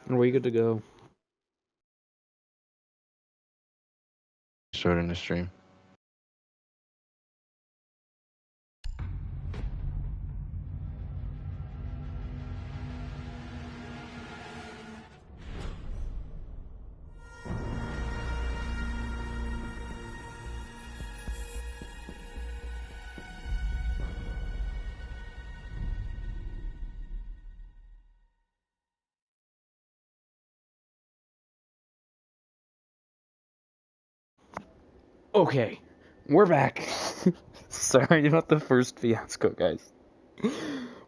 Are we good to go? Starting the stream. Okay, we're back. Sorry about the first fiasco, guys.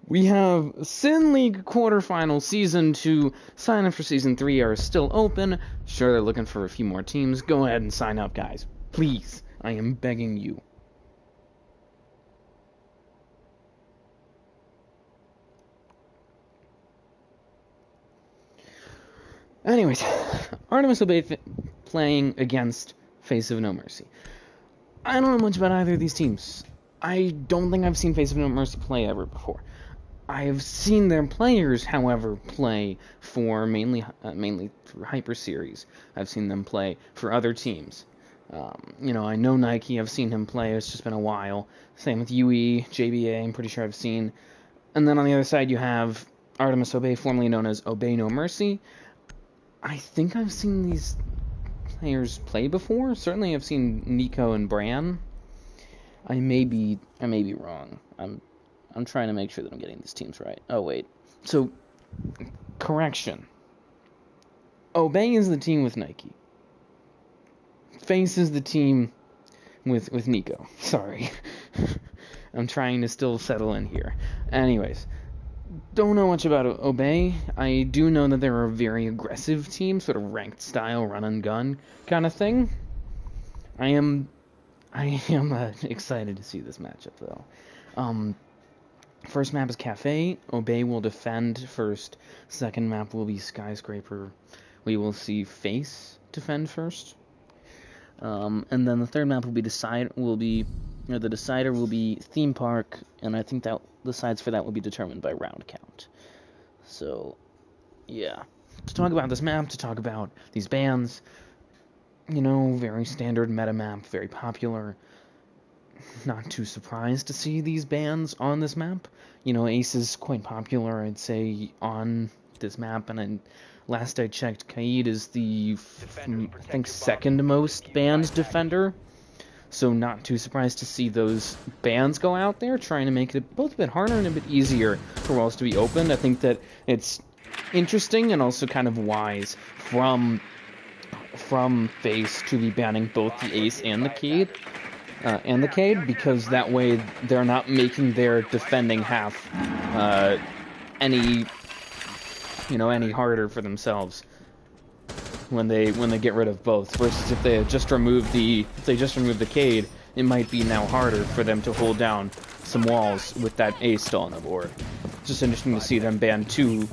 We have Sin League quarterfinal season 2. Sign up for season 3 are still open. Sure, they're looking for a few more teams. Go ahead and sign up, guys. Please, I am begging you. Anyways, Artemis will be playing against Face of NoMercy. I don't know much about either of these teams. I don't think I've seen Face of NoMercy play ever before. I have seen their players, however, play for mainly for Hyper Series. I've seen them play for other teams. I know Nike. I've seen him play. It's just been a while. Same with UE, JBA. I'm pretty sure I've seen. And then on the other side, you have Artemis Obey, formerly known as Obey No Mercy. I think I've seen these players play before. Certainly, I've seen Nico and Bran. I may be wrong. I'm trying to make sure that I'm getting these teams right. Oh wait. So, correction. Obey is the team with Nike. Face is the team with Nico. Sorry. I'm trying to still settle in here. Anyways, don't know much about Obey. I do know that they're a very aggressive team, sort of ranked style, run and gun kind of thing. I am excited to see this matchup though. First map is Cafe. Obey will defend first. Second map will be Skyscraper. We will see Face defend first. And then the third map will be the decider will be Theme Park, and I think that the sides for that will be determined by round count. So, yeah. To talk about this map, to talk about these bands, very standard meta map, very popular. Not too surprised to see these bands on this map. Ace is quite popular, I'd say, on this map, and last I checked, Kaid is the, I think, second most banned defender. So not too surprised to see those bans go out there, trying to make it both a bit harder and a bit easier for walls to be opened. I think that it's interesting and also kind of wise from Face to be banning both the Ace and the Kaid. Because that way they're not making their defending half any harder for themselves when they get rid of both. Versus if they just remove the Kaid, it might be now harder for them to hold down some walls with that Ace still on the board. It's just interesting to see them ban two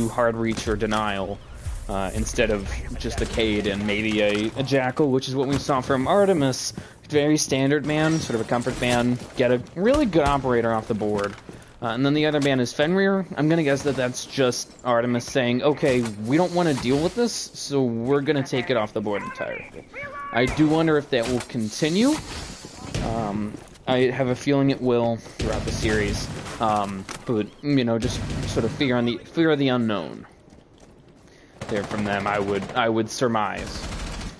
hard reach or denial. Instead of just a Kaid and maybe a Jackal, which is what we saw from Artemis. Very standard ban, sort of a comfort ban. Get a really good operator off the board. And then the other ban is Fenrir. I'm going to guess that that's just Artemis saying, okay, we don't want to deal with this, so we're going to take it off the board entirely. I do wonder if that will continue. I have a feeling it will throughout the series. But, just sort of fear of the unknown. There from them, I would surmise.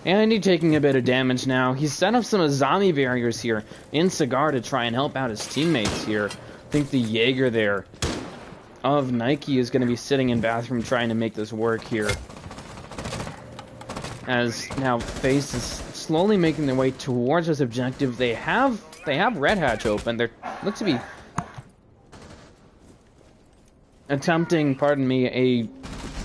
Andy taking a bit of damage now. He's set up some zombie barriers here in Cigar to try and help out his teammates here. I think the Jaeger there of Nike is going to be sitting in bathroom trying to make this work here. As now Face is slowly making their way towards this objective. They have Red Hatch open. They look to be attempting, a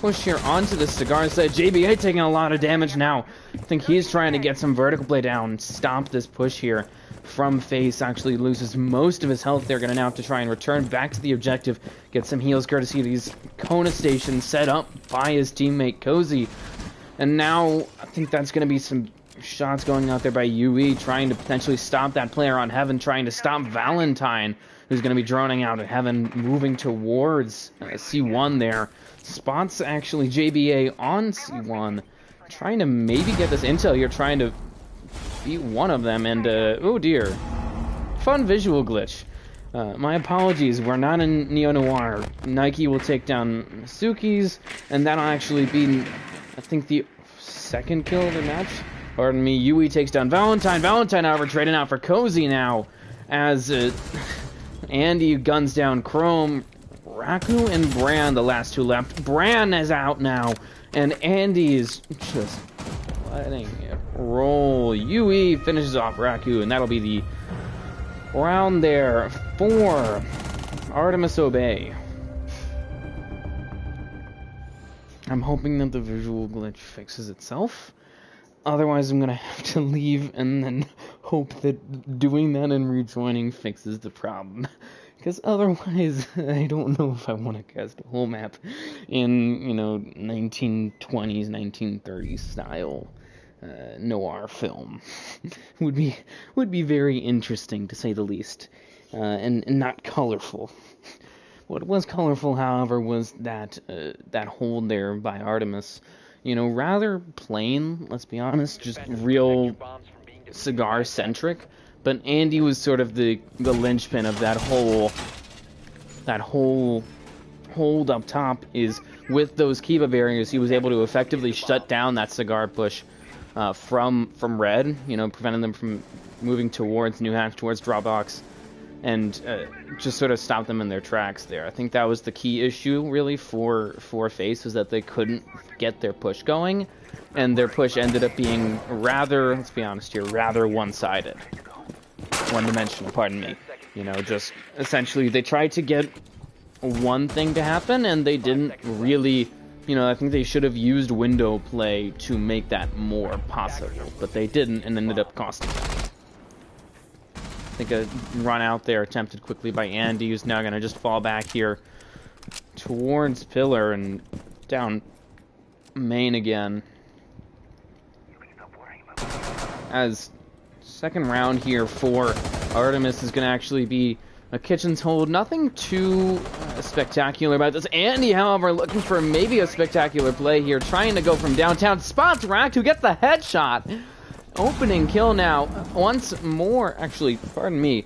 push here onto the Cigar side. JBA taking a lot of damage now. I think he's trying to get some vertical play down, stop this push here from Face. Actually loses most of his health. They're going to now have to try and return back to the objective, get some heals courtesy of these Kona stations set up by his teammate Cozy. And now I think that's going to be some shots going out there by UE, trying to potentially stop that player on Heaven, trying to stop Valentine, who's going to be droning out at Heaven, moving towards C1 there. Spots actually JBA on C1, trying to maybe get this intel here, trying to beat one of them, and oh dear, fun visual glitch. My apologies, we're not in Neo-Noir. Nike will take down Masuki's, and that'll actually be, I think, the second kill of the match. Pardon me, Yui takes down Valentine. Valentine, however, trading out for Cozy now, as Andy guns down Chrome. Raku and Bran, the last two left. Bran is out now, and Andy is just letting it roll. Yui finishes off Raku, and that'll be the round there for Artemis Obey. I'm hoping that the visual glitch fixes itself. Otherwise, I'm going to have to leave and then hope that doing that and rejoining fixes the problem. Because otherwise, I don't know if I want to cast a whole map in, 1920s, 1930s style noir film. would be very interesting, to say the least, and not colorful. What was colorful, however, was that hold there by Artemis. Rather plain, let's be honest, just real cigar-centric. But Andy was sort of the linchpin of that whole hold up top. Is with those Kiva barriers, he was able to effectively shut down that cigar push from Red, preventing them from moving towards New Hatch, towards Dropbox, and just sort of stop them in their tracks there. I think that was the key issue, really, for FaZe, was that they couldn't get their push going, and their push ended up being rather, let's be honest here, rather one-sided. One-dimensional, pardon me. Just essentially they tried to get one thing to happen, and they didn't really, I think they should have used window play to make that more possible, but they didn't, and ended up costing them. I think a run out there attempted quickly by Andy, who's now going to just fall back here towards Pillar and down main again. As second round here for Artemis is going to actually be a Kitchen's hold. Nothing too spectacular about this. Andy, however, looking for maybe a spectacular play here, trying to go from downtown. Spots Rack, who gets the headshot. Opening kill now. Once more, actually, pardon me,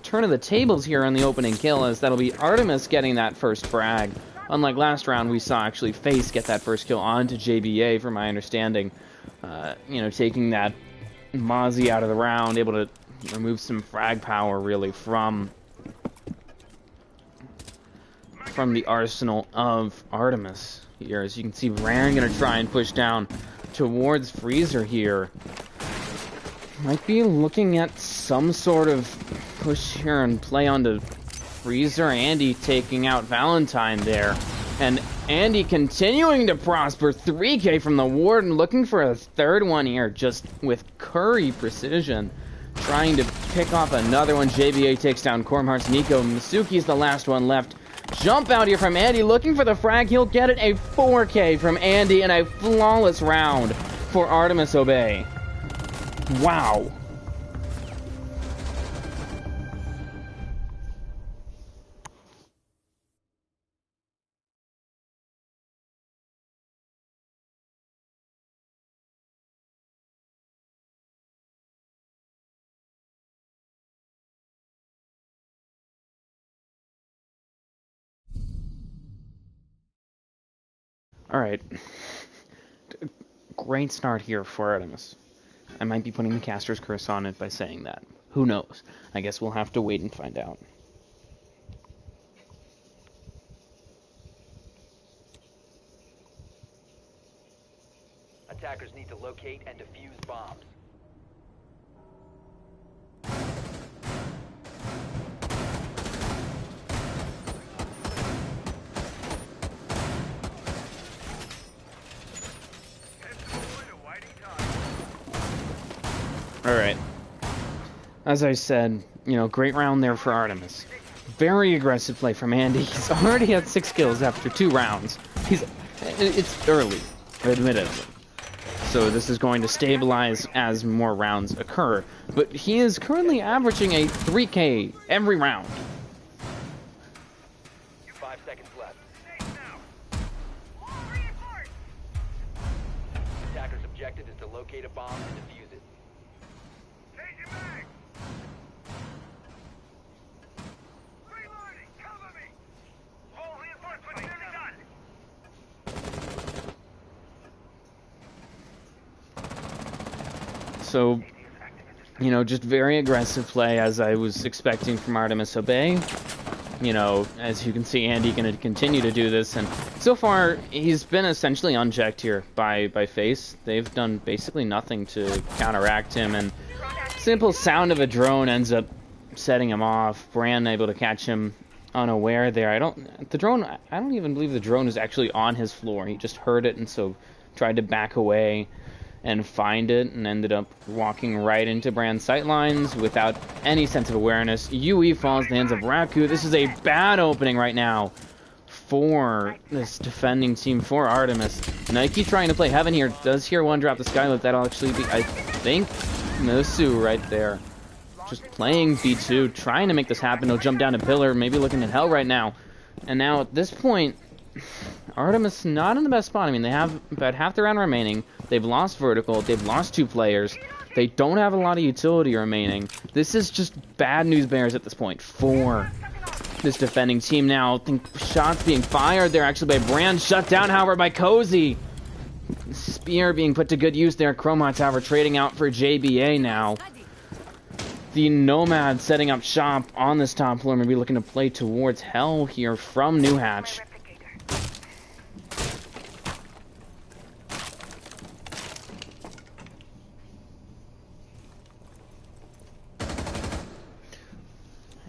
turn of the tables here on the opening kill, as that'll be Artemis getting that first frag. Unlike last round, we saw actually FaZe get that first kill onto JBA, from my understanding. Taking that Mozzie out of the round, able to remove some frag power, really, from the arsenal of Artemis here. As you can see, Rand going to try and push down towards Freezer here. Might be looking at some sort of push here and play onto Freezer. Andy taking out Valentine there. And Andy continuing to prosper. 3K from the Warden, looking for a third one here, just with curry precision. Trying to pick off another one. JBA takes down Cormhart's Nico. Masuki's the last one left. Jump out here from Andy, looking for the frag. He'll get it. A 4K from Andy, and a flawless round for Artemis Obey. Wow. Alright. Great start here for Artemis. I might be putting the caster's curse on it by saying that. Who knows? I guess we'll have to wait and find out. Attackers need to locate and defuse bombs. Alright. As I said, great round there for Artemis. Very aggressive play from Andy. He's already had 6 kills after 2 rounds. It's early, admittedly. So this is going to stabilize as more rounds occur. But he is currently averaging a 3K every round. 5 seconds left. Attacker's objective is to locate a bomb and defuse it. So, you know, just very aggressive play as I was expecting from Artemis Obey. You know, as you can see, Andy going to continue to do this, and so far he's been essentially unchecked here by FaZe. They've done basically nothing to counteract him, and simple sound of a drone ends up setting him off. Brand able to catch him unaware there. I don't even believe the drone is actually on his floor. He just heard it and so tried to back away and find it, and ended up walking right into Brand's sightlines without any sense of awareness. UE falls in the hands of Raku. This is a bad opening right now for this defending team, for Artemis. Nike trying to play heaven here. Does hear one drop the skylight. That'll actually be, I think, Mosu right there. Just playing B2, trying to make this happen. He'll jump down to pillar, maybe looking at hell right now. And now at this point, Artemis not in the best spot. I mean, they have about half the round remaining. They've lost vertical. They've lost 2 players. They don't have a lot of utility remaining. This is just bad news bears at this point for this defending team now. I think shots being fired there actually by Brand. Shut down, however, by Cozy. Spear being put to good use there. Chroma Tower trading out for JBA now. The Nomad setting up shop on this top floor. Maybe looking to play towards hell here from New Hatch.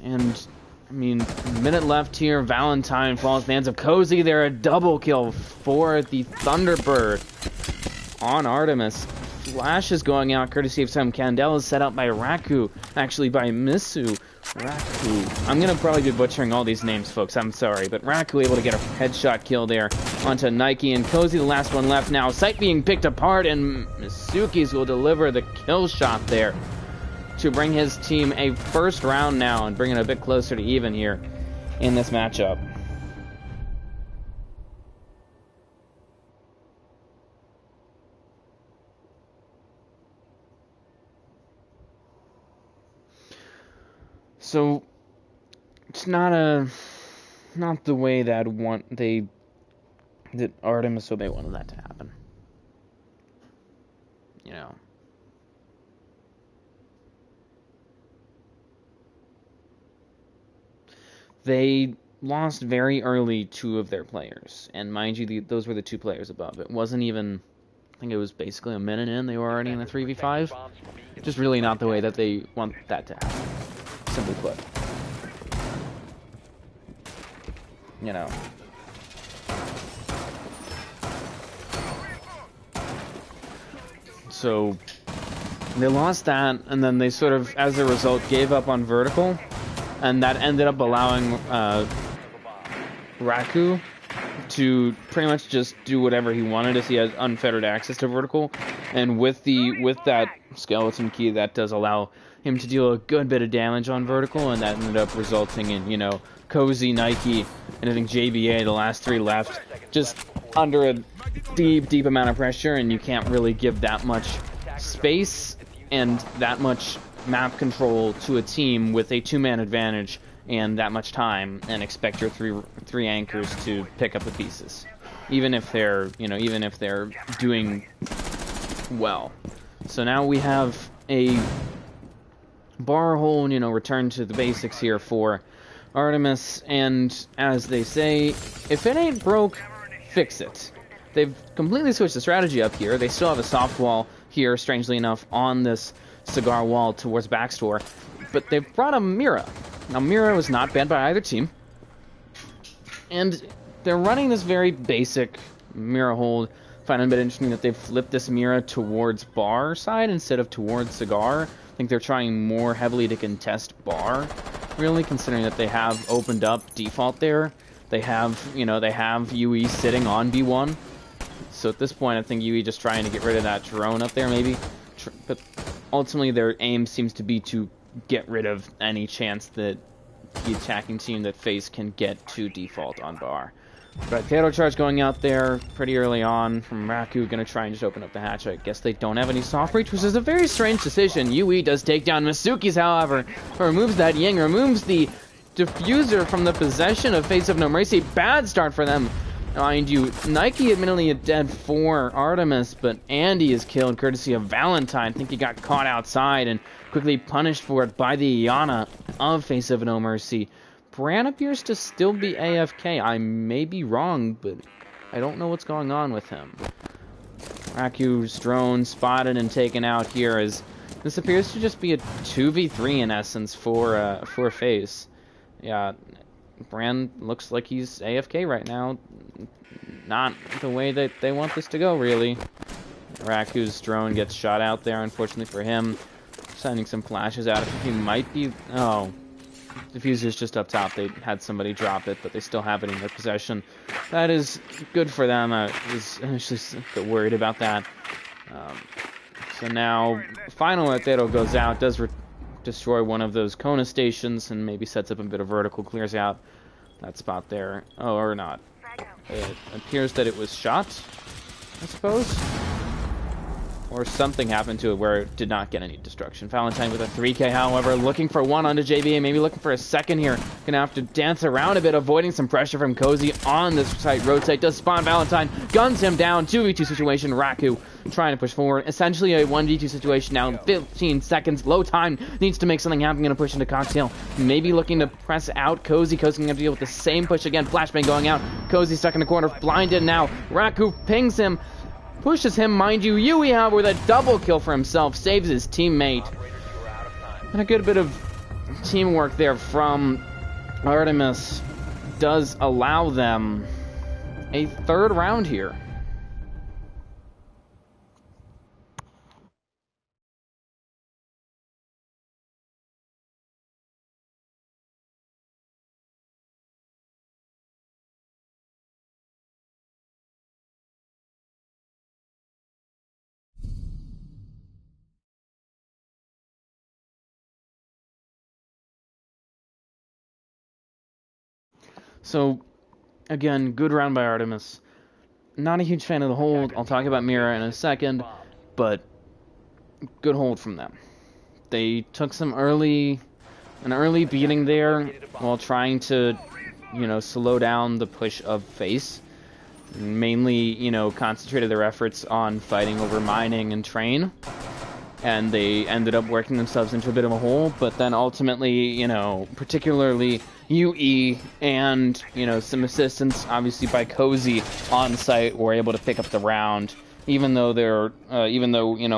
And, I mean, minute left here. Valentine falls in the hands of Cozy. They're a double kill for the Thunderbird on Artemis. Flash is going out courtesy of some Candelas set up by Raku. Actually, by Misu. Raku. I'm going to probably be butchering all these names, folks. I'm sorry. But Raku able to get a headshot kill there onto Nike. And Cozy, the last one left now. Sight being picked apart. And Misuki's will deliver the kill shot there to bring his team a first round now and bring it a bit closer to even here in this matchup. So it's not the way that Artemis Obey wanted that to happen. You know. They lost very early 2 of their players, and mind you, those were the 2 players above. It wasn't even, I think it was basically a minute in, they were already in a 3v5. Just really not the way that they want that to happen, simply put. You know. So, they lost that, and then they sort of, as a result, gave up on vertical. And that ended up allowing Raku to pretty much just do whatever he wanted as he has unfettered access to vertical. And with that skeleton key, that does allow him to deal a good bit of damage on vertical, and that ended up resulting in, you know, Cozy, Nike, and I think JBA, the last 3 left, just under a deep amount of pressure, and you can't really give that much space and that much map control to a team with a 2-man advantage and that much time and expect your three anchors to pick up the pieces, even if they're doing well. So now we have a bar hole, you know, return to the basics here for Artemis, and as they say, if it ain't broke, fix it. They've completely switched the strategy up here. They still have a soft wall here, strangely enough, on this cigar wall towards backstore, but they've brought a Mira. Now, Mira was not banned by either team, and they're running this very basic Mira hold. I find it a bit interesting that they've flipped this Mira towards bar side instead of towards cigar. I think they're trying more heavily to contest bar, really, considering that they have opened up default there. They have, you know, they have UE sitting on B1, So at this point, I think UE just trying to get rid of that drone up there, maybe. But ultimately, their aim seems to be to get rid of any chance that the attacking team that FaZe can get to default on bar. But Theodore charge going out there pretty early on from Raku, gonna try and just open up the hatch. I guess they don't have any soft breach, which is a very strange decision. UE does take down Masuki's, however, removes that Ying, removes the diffuser from the possession of Fates of NoMercy. Bad start for them. Mind you, Nike admittedly a dead for Artemis, but Andy is killed courtesy of Valentine. I think he got caught outside and quickly punished for it by the Iana of Face of NoMercy. Bran appears to still be AFK. I may be wrong, but I don't know what's going on with him. Raku's drone spotted and taken out here, as this appears to just be a 2v3 in essence for FaZe. Yeah, Bran looks like he's AFK right now. Not the way that they want this to go, really. Raku's drone gets shot out there, unfortunately for him. Sending some flashes out. I think he might be... Oh. Diffuser's just up top. They had somebody drop it, but they still have it in their possession. That is good for them. I was initially a bit worried about that. So now, final Artero goes out, does destroy one of those Kona stations, and maybe sets up a bit of vertical, clears out that spot there. Oh, or not. It appears that it was shot, I suppose. Or something happened to it where it did not get any destruction. Valentine with a 3K, however, looking for one onto JBA, maybe looking for a second here. Gonna have to dance around a bit, avoiding some pressure from Cozy on this site. Road site does spawn Valentine, guns him down. 2v2 situation. Raku trying to push forward. Essentially a 1v2 situation now. 15 seconds, low time. Needs to make something happen. Gonna push into Cocktail. Maybe looking to press out Cozy. Cozy's gonna have to deal with the same push again. Flashbang going out. Cozy stuck in the corner, blinded now. Raku pings him. Pushes him, mind you. Yui, however, with a double kill for himself, saves his teammate. And a good bit of teamwork there from Artemis does allow them a third round here. So, again, good round by Artemis. Not a huge fan of the hold. I'll talk about Mira in a second, but good hold from them. They took an early beating there while trying to, slow down the push of FaZe. Mainly, concentrated their efforts on fighting over mining and train. And they ended up working themselves into a bit of a hole, but then ultimately, particularly UE and, some assistance, obviously by Cozy on site, were able to pick up the round, even though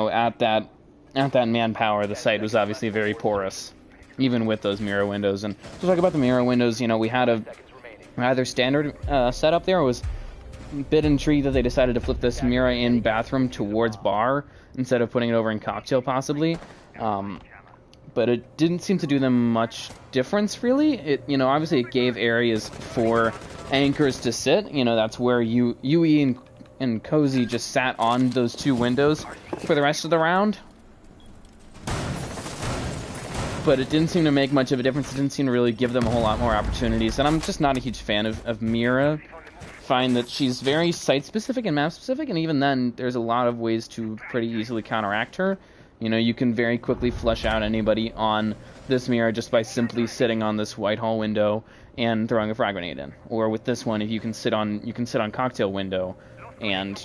at that manpower, the site was obviously very porous, even with those mirror windows. And to talk about the mirror windows, we had their standard setup there. It was a bit intrigued that they decided to flip this mirror in bathroom towards bar instead of putting it over in cocktail, possibly. But it didn't seem to do them much difference, really. It, obviously it gave areas for anchors to sit. That's where UE and Cozy just sat on those two windows for the rest of the round. But it didn't seem to make much of a difference. It didn't seem to really give them a whole lot more opportunities. And I'm just not a huge fan of Mira. Find that she's very site-specific and map-specific, and even then, there's a lot of ways to pretty easily counteract her. You can very quickly flush out anybody on this mirror just by simply sitting on this Whitehall window and throwing a frag grenade in. Or with this one, if you can sit on cocktail window and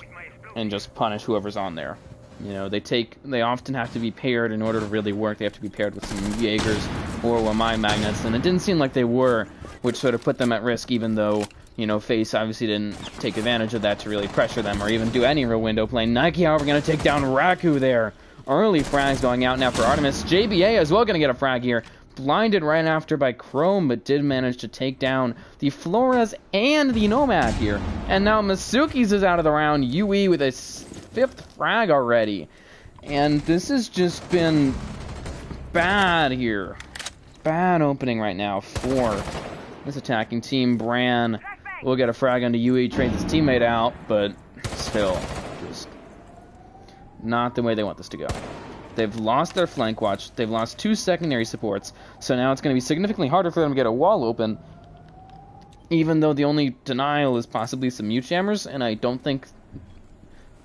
just punish whoever's on there. They often have to be paired in order to really work. They have to be paired with some Jaegers or Wamai magnets, and it didn't seem like they were, which sort of put them at risk, even though FaZe obviously didn't take advantage of that to really pressure them or even do any real window play. Nike, however, going to take down Raku there. Early frags going out now for Artemis. JBA as well going to get a frag here. Blinded right after by Chrome, but did manage to take down the Flores and the Nomad here. And now Masuki's is out of the round. UE with a 5th frag already. And this has just been bad here. Bad opening right now for this attacking team. Bran will get a frag onto UE, trades his teammate out, but still just not the way they want this to go. They've lost their flank watch. They've lost 2 secondary supports. So now it's going to be significantly harder for them to get a wall open. Even though the only denial is possibly some mute jammers. And I don't think...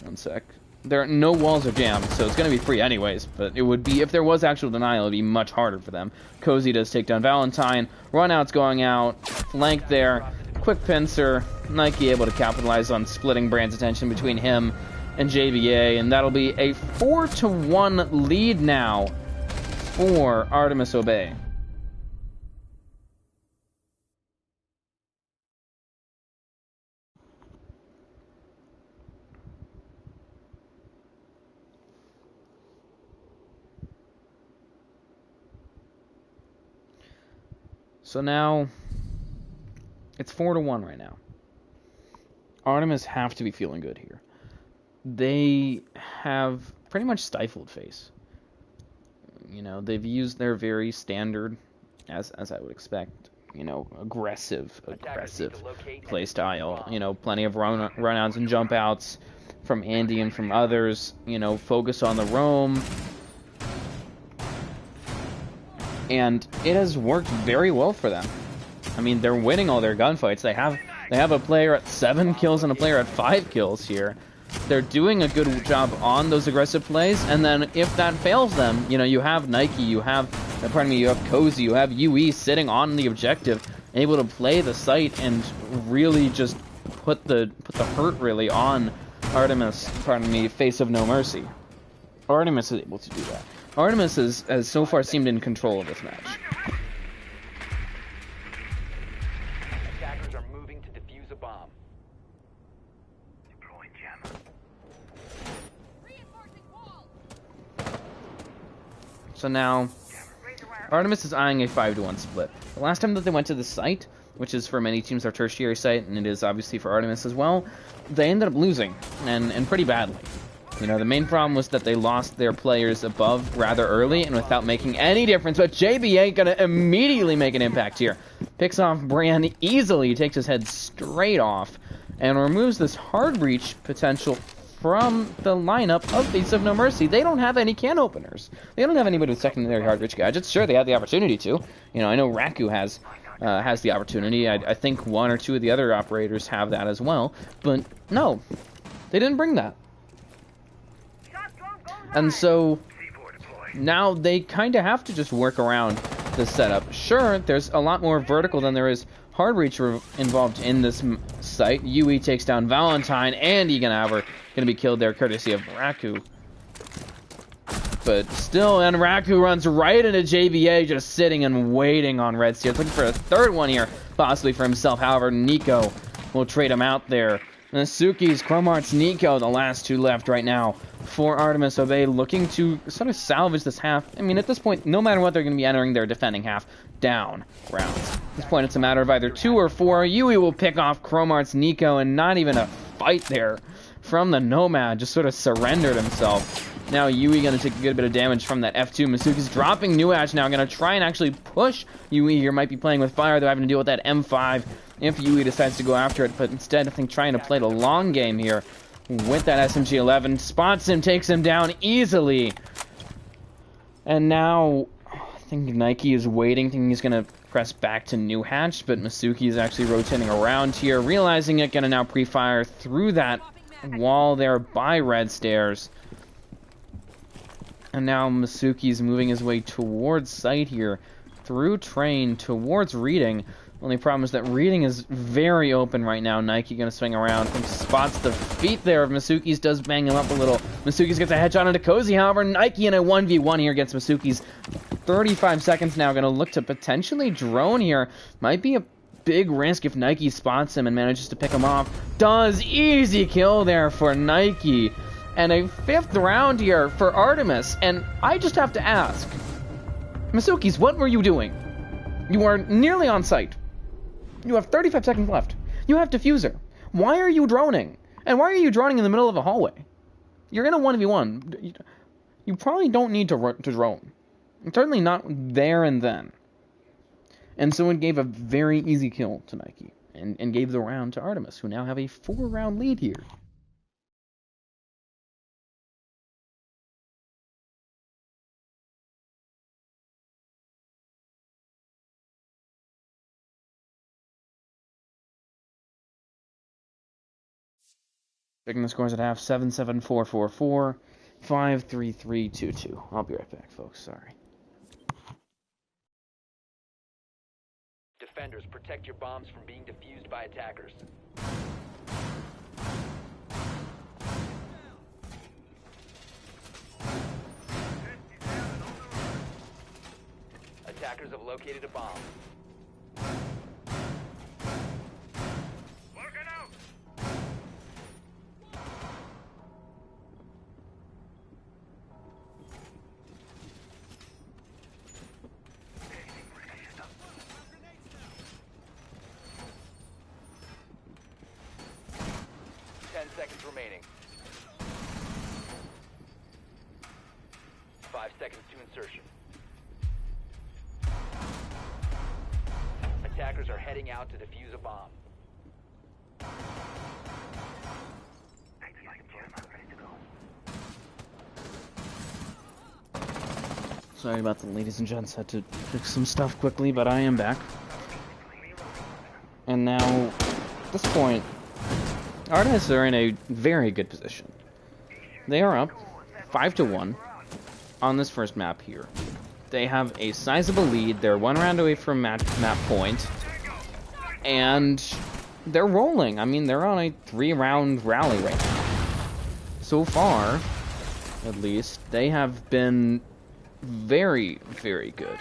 One sec. There are no walls are jammed. So it's going to be free anyways. But it would be... If there was actual denial, it would be much harder for them. Cozy does take down Valentine. Run-out's going out. Flank there. Quick pincer. Nike able to capitalize on splitting Brand's attention between him and JBA, and that'll be a 4-1 lead now for Artemis Obey. So now it's 4-1 right now. Artemis have to be feeling good here. They have pretty much stifled FaZe. You know, they've used their very standard, as I would expect, you know, aggressive play style. You know, plenty of run-outs and jump-outs from Andy and from others. You know, focus on the roam. And it has worked very well for them. I mean, they're winning all their gunfights. They have a player at 7 kills and a player at 5 kills here. They're doing a good job on those aggressive plays, and then if that fails them, you know, you have Nike, you have Cozy, you have UE sitting on the objective, able to play the site and really just put the hurt really on Artemis, face of NoMercy. Artemis is able to do that. Artemis has so far seemed in control of this match. Attackers are moving to defuse a bomb. So now, Artemis is eyeing a 5-1 split. The last time that they went to the site, which is for many teams their tertiary site, and it is obviously for Artemis as well, they ended up losing, and pretty badly. You know, the main problem was that they lost their players above rather early and without making any difference, but JBA gonna immediately make an impact here. Picks off Bran easily, takes his head straight off, and removes this hard breach potential from the lineup of Face of NoMercy. They don't have any can openers. They don't have anybody with secondary hard breach gadgets. Sure, they have the opportunity to. You know, I know Raku has the opportunity. I think 1 or 2 of the other operators have that as well. But no, they didn't bring that. And so now they kind of have to just work around this setup. Sure, there's a lot more vertical than there is hard breach involved in this site. UE takes down Valentine, and Eganhaver gonna be killed there courtesy of Raku. But still, and Raku runs right into JBA, just sitting and waiting on Red Steers, looking for a third one here, possibly for himself. However, Nico will trade him out there. Nasuki's, Chromart's, Nico, the last 2 left right now for Artemis Obey, looking to sort of salvage this half. I mean, at this point, no matter what, they're going to be entering their defending half down rounds. At this point, it's a matter of either 2 or 4. Yui will pick off Chromart's, Nico, and not even a fight there from the Nomad, just sort of surrendered himself. Now Yui going to take a good bit of damage from that F2. Masuki's dropping Nuash now, going to try and actually push Yui here. Might be playing with fire, though, having to deal with that M5 if Yui decides to go after it, but instead I think trying to play the long game here with that SMG-11. Spots him, takes him down easily. And now I think Nike is waiting, thinking he's going to press back to New Hatch, but Masuki is actually rotating around here, realizing it, going to now pre-fire through that wall there by Red Stairs. And now Masuki's moving his way towards site here, through train, towards Reading. Only problem is that Reading is very open right now. Nike gonna swing around, spots the feet there of Masuki's, does bang him up a little. Masuki's gets a headshot onto Cozy, however, Nike in a 1v1 here against Masuki's. 35 seconds now, gonna look to potentially drone here. Might be a big risk if Nike spots him and manages to pick him off. Does, easy kill there for Nike. And a 5th round here for Artemis, and I just have to ask, Masuki's, what were you doing? You are nearly on site. You have 35 seconds left. You have diffuser. Why are you droning? And why are you droning in the middle of a hallway? You're in a 1v1. You probably don't need to drone. Certainly not there and then. And so it gave a very easy kill to Nike, and gave the round to Artemis, who now have a 4-round lead here. Picking the scores at half: 7-7-4-4-4, 5-3-3-2-2. I'll be right back, folks. Sorry. Defenders, protect your bombs from being defused by attackers. Attackers have located a bomb. Work it out. 10 seconds remaining. 5 seconds to insertion. Attackers are heading out to defuse a bomb. Sorry about the ladies and gents. Had to fix some stuff quickly, but I am back. And now, at this point, Artemis are in a very good position. They are up 5-1 on this first map here. They have a sizable lead. They're one round away from map point. And they're rolling. I mean, they're on a 3-round rally right now. So far, at least, they have been very, very good.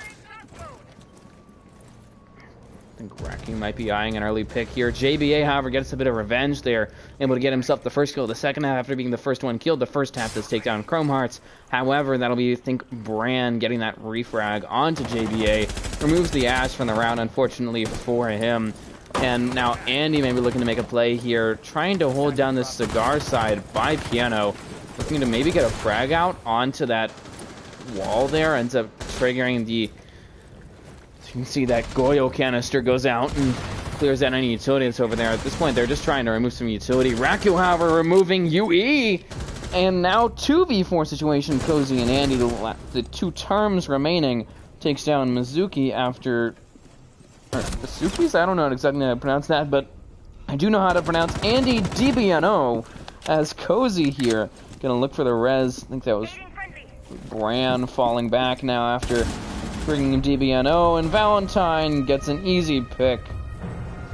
I think Racking might be eyeing an early pick here. JBA, however, gets a bit of revenge. They're able to get himself the first kill of the second half after being the first one killed. The first half does take down Chrome Hearts. However, that'll be, I think, Bran getting that refrag onto JBA. Removes the Ash from the round, unfortunately, for him. And now Andy may be looking to make a play here, trying to hold down this cigar side by Piano. Looking to maybe get a frag out onto that wall there. Ends up triggering the... You can see that Goyo canister goes out and clears out any utility that's over there. At this point, they're just trying to remove some utility. Raku, however, removing UE. And now 2v4 situation. Cozy and Andy, the two terms remaining, takes down Mizuki after... Or Mizukis? I don't know exactly how to pronounce that, but I do know how to pronounce Andy DBNO as Cozy here. Gonna look for the res. I think that was Bran falling back now after bringing DBNO, and Valentine gets an easy pick.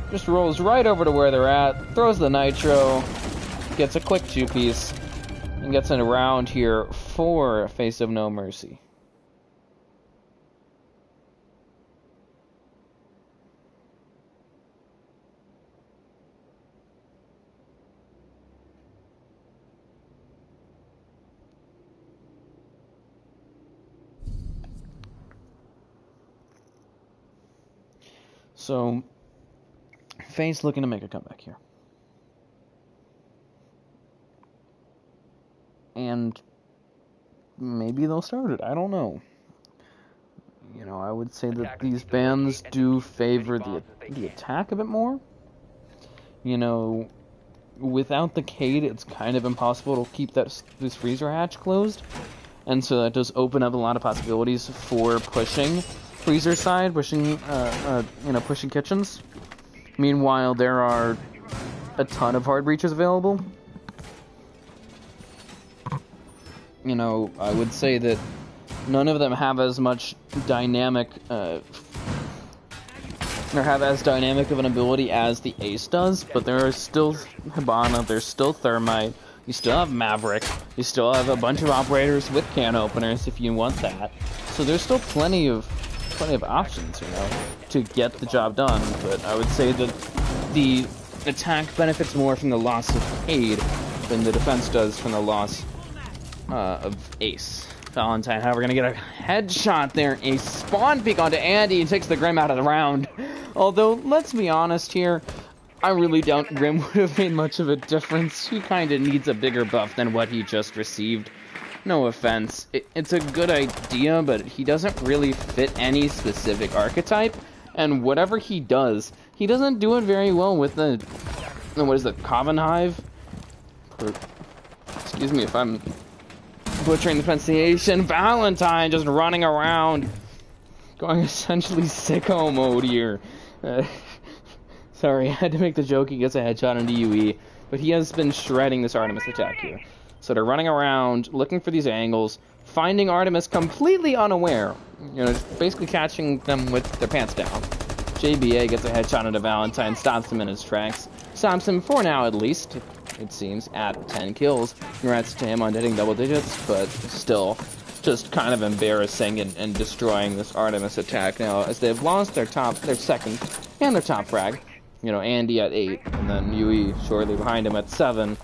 Just rolls right over to where they're at, throws the nitro, gets a quick 2-piece, and gets a round here for Face of No Mercy. So, Face looking to make a comeback here. And maybe they'll start it. I don't know. You know, I would say that these bans do favor the attack a bit more. You know, without the Cade, it's kind of impossible to keep this freezer hatch closed. And so that does open up a lot of possibilities for pushing freezer side, pushing pushing kitchens. Meanwhile, there are a ton of hard breaches available. You know, I would say that none of them have as much dynamic, or have as dynamic of an ability as the Ace does, but there are still Hibana, there's still Thermite, you still have Maverick, you still have a bunch of operators with can openers if you want that. So there's still plenty of options, you know, to get the job done, but I would say that the attack benefits more from the loss of Cade than the defense does from the loss of Ace. Valentine, however, gonna get a headshot there, a spawn peek onto Andy, and takes the Grim out of the round. Although, let's be honest here, I really doubt Grim would have made much of a difference. He kinda needs a bigger buff than what he just received. No offense, it's a good idea, but he doesn't really fit any specific archetype, and whatever he doesn't do it very well with the what is it, Coven Hive? Excuse me if I'm butchering the pronunciation. Valentine just running around, going essentially sicko mode here. Sorry, I had to make the joke. He gets a headshot into UE. but he has been shredding this Artemis attack here. So they're running around, looking for these angles, finding Artemis completely unaware. You know, basically catching them with their pants down. JBA gets a headshot into Valentine, stops him in his tracks. Stops him, for now at least, it seems, at 10 kills. Congrats to him on hitting double digits, but still just kind of embarrassing and destroying this Artemis attack now, as they've lost their second, and their top frag. You know, Andy at 8, and then Yui shortly behind him at 7,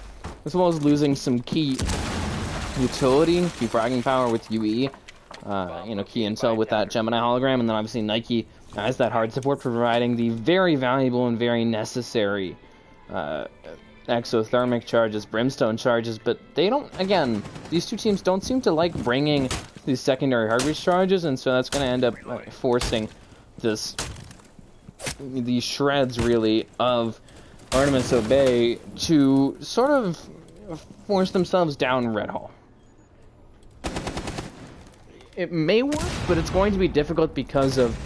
as well as losing some key utility, key fragging power with UE, you know, key intel with that Gemini hologram, and then obviously Nike as that hard support, providing the very valuable and very necessary exothermic charges, brimstone charges, but they don't, again, these two teams don't seem to like bringing these secondary hard breach charges, and so that's going to end up forcing these shreds, really, of Artemis Obey to sort of force themselves down Red Hall. It may work, but it's going to be difficult because of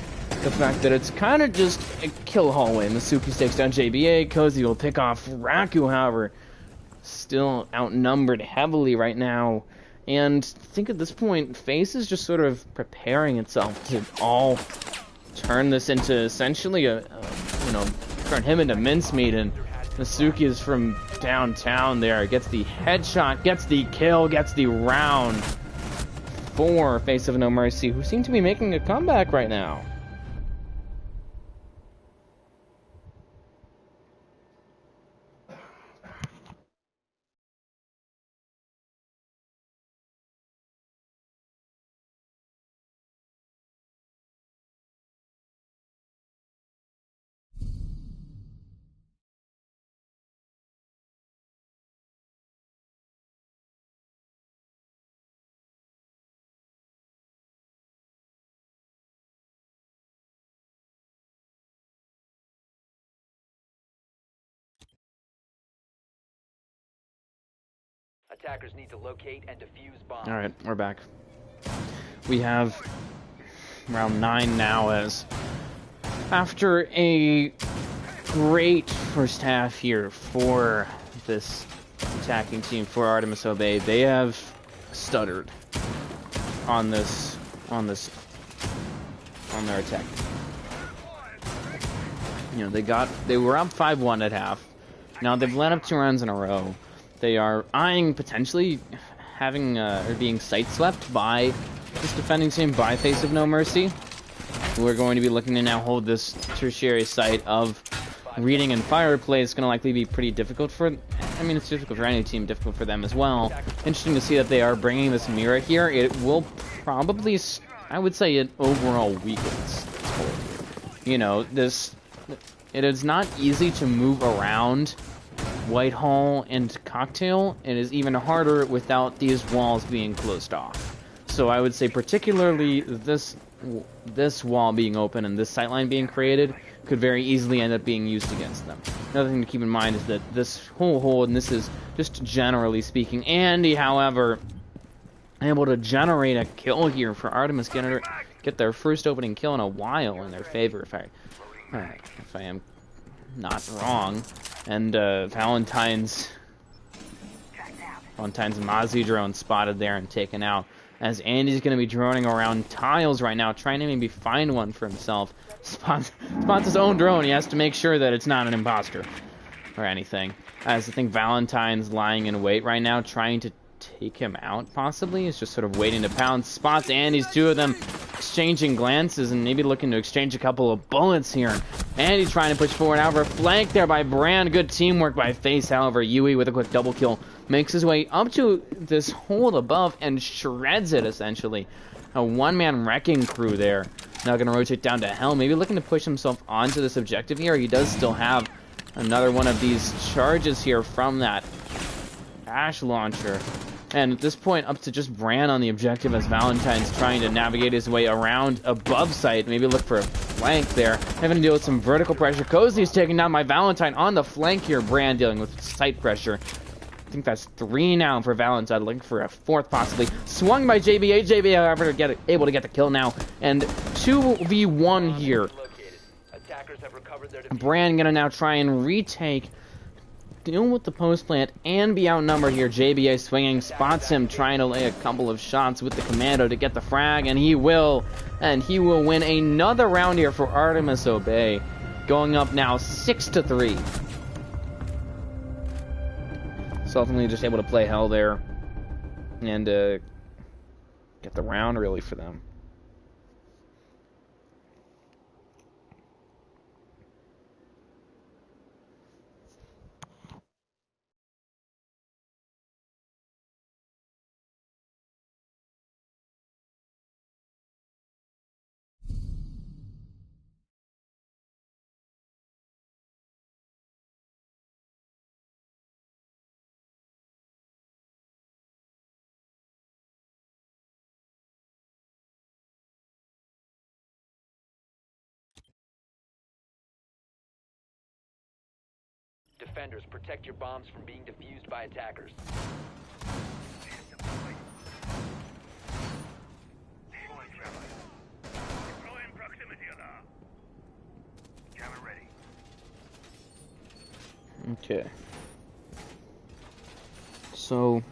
the fact that it's kind of just a kill hallway. Masuki takes down JBA, Cozy will pick off Raku, however, still outnumbered heavily right now. And I think at this point, FaZe is just sort of preparing itself to all turn this into essentially you know, turn him into mincemeat, and Masuki is from downtown there, gets the headshot, gets the kill, gets the round for Face of NoMercy, who seem to be making a comeback right now. Attackers need to locate and defuse bombs. Alright, we're back. We have round 9 now, as after a great first half here for this attacking team, for Artemis Obey, they have stuttered on their attack. You know, they were up 5-1 at half. Now they've led up 2 rounds in a row. They are eyeing potentially having or being side-swept by this defending team, by Face of NoMercy, who are going to be looking to now hold this tertiary site of reading and fire play. It's going to likely be pretty difficult for, I mean, it's difficult for any team, difficult for them as well. Interesting to see that they are bringing this mirror here. It will probably, I would say, it overall weakens. You know, it is not easy to move around Whitehall and Cocktail. It is even harder without these walls being closed off. So I would say particularly this wall being open and this sightline being created could very easily end up being used against them. Another thing to keep in mind is that this whole hold, and this is just generally speaking, Andy, however, able to generate a kill here for Artemis, get their first opening kill in a while in their favor, if I am not wrong. And Valentine's Mozzie drone spotted there and taken out, as Andy's going to be droning around tiles right now, trying to maybe find one for himself. Spots his own drone. He has to make sure that it's not an imposter or anything, as I think Valentine's lying in wait right now, trying to take him out, possibly. He's just sort of waiting to pounce. Spots Andy's, 2 of them exchanging glances and maybe looking to exchange a couple of bullets here. Andy trying to push forward. However, flanked there by Brand. Good teamwork by FaZe. However, Yui with a quick double kill makes his way up to this hold above and shreds it, essentially. A one-man wrecking crew there. Now going to rotate down to Hell. Maybe looking to push himself onto this objective here. He does still have another one of these charges here from that Ash launcher. And at this point, up to just Bran on the objective, as Valentine's trying to navigate his way around above site. Maybe look for a flank there. Having to deal with some vertical pressure. Cozy's taken down by Valentine on the flank here. Bran dealing with site pressure. I think that's 3 now for Valentine. Looking for a 4th possibly. Swung by JBA. JBA, however, able to get the kill now. And 2v1 here. Bran gonna now try and retake deal with the post plant and be outnumbered here. JBA swinging, spots him, trying to lay a couple of shots with the commando to get the frag, and he will win another round here for Artemis Obey, going up now 6-3. So ultimately just able to play hell there and get the round really for them. Defenders, protect your bombs from being defused by attackers. Okay. So,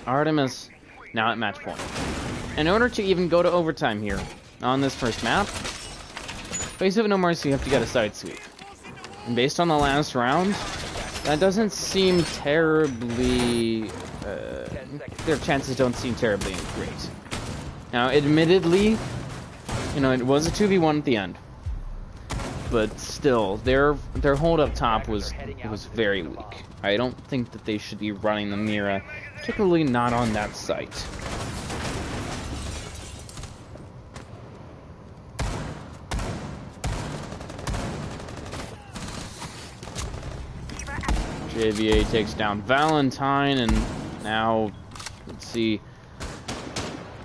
Artemis now at match point. In order to even go to overtime here on this first map, face of NoMercy, you have to get a side sweep. And based on the last round, that doesn't seem terribly... their chances don't seem terribly great. Now, admittedly, you know, it was a 2v1 at the end. But still, their hold up top was very weak. I don't think that they should be running the Mira, particularly not on that site. JVA takes down Valentine, and now, let's see,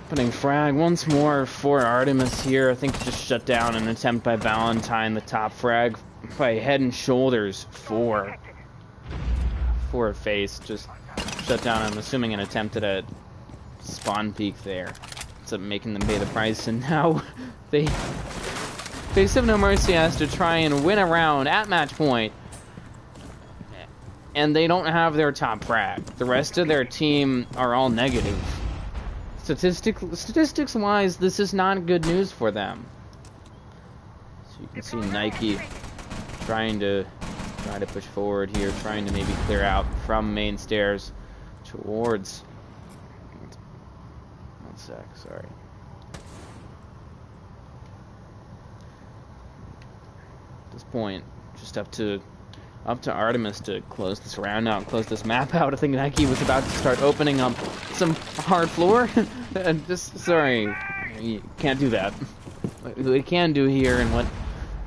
putting frag once more for Artemis here. I think just shut down an attempt by Valentine, the top frag by Head and Shoulders for a face. Just shut down, I'm assuming, an attempt at a spawn peek there. Ends up making them pay the price, and now they face of NoMercy has to try and win a round at match point. And they don't have their top frag. The rest of their team are all negative. Statistics-wise, this is not good news for them. So you can see Nike trying to push forward here, trying to maybe clear out from main stairs towards. One sec, sorry. At this point, just up to Artemis to close this round out, close this map out. I think Nike was about to start opening up some hard floor. Just, sorry, you can't do that. What they can do here, and what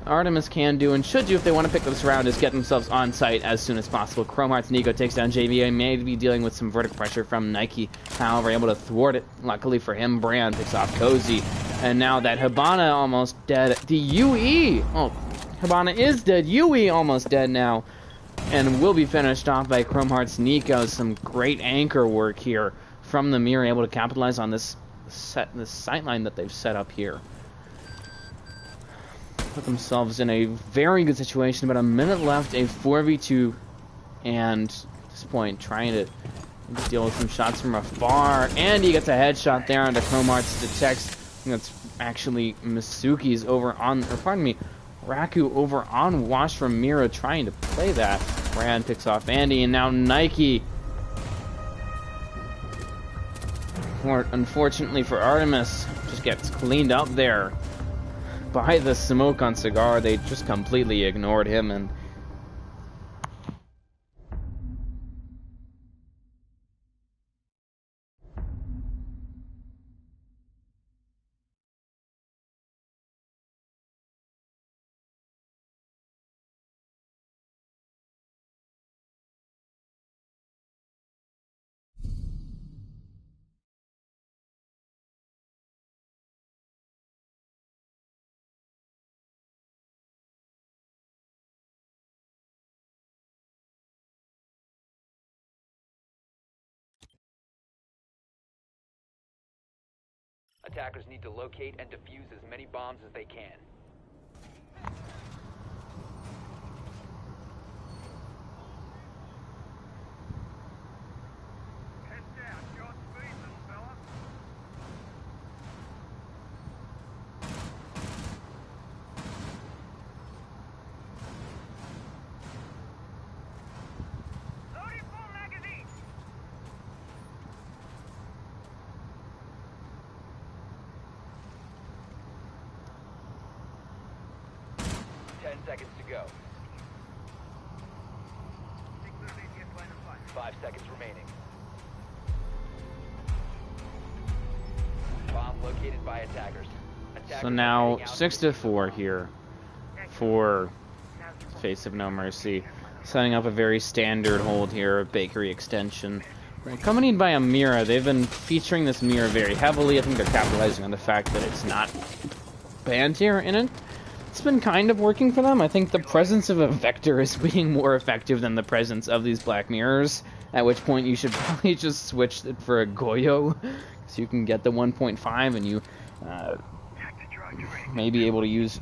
Artemis can do and should do if they want to pick up this round, is get themselves on site as soon as possible. Chrome Hearts Nico takes down JVA, may be dealing with some vertical pressure from Nike, however, able to thwart it. Luckily for him, Brand picks off Cozy, and now that Hibana almost dead. The UE! Oh, Hibana is dead. Yui almost dead now, and will be finished off by Chrome Hearts Nico. Some great anchor work here from the Mirror, able to capitalize on this sightline that they've set up here. Put themselves in a very good situation. About a minute left, a 4v2, and at this point trying to deal with some shots from afar, and he gets a headshot there onto Chrome Hearts. Detects, I think that's actually Masuki's over on, or pardon me, Raku over on Wash from Mira, trying to play that. Brand picks off Andy, and now Nike. Unfortunately for Artemis, just gets cleaned up there by the smoke on Cigar. They just completely ignored him, and Attackers need to locate and defuse as many bombs as they can. 10 seconds to go. 5 seconds remaining. Bomb located by attackers. So now 6-4 here for Face of No Mercy. Setting up a very standard hold here, a bakery extension. We're accompanied by a mirror. They've been featuring this mirror very heavily. I think they're capitalizing on the fact that it's not banned here in it. It's been kind of working for them. I think the presence of a vector is being more effective than the presence of these black mirrors, at which point you should probably just switch it for a Goyo, so you can get the 1.5 and you may be able to use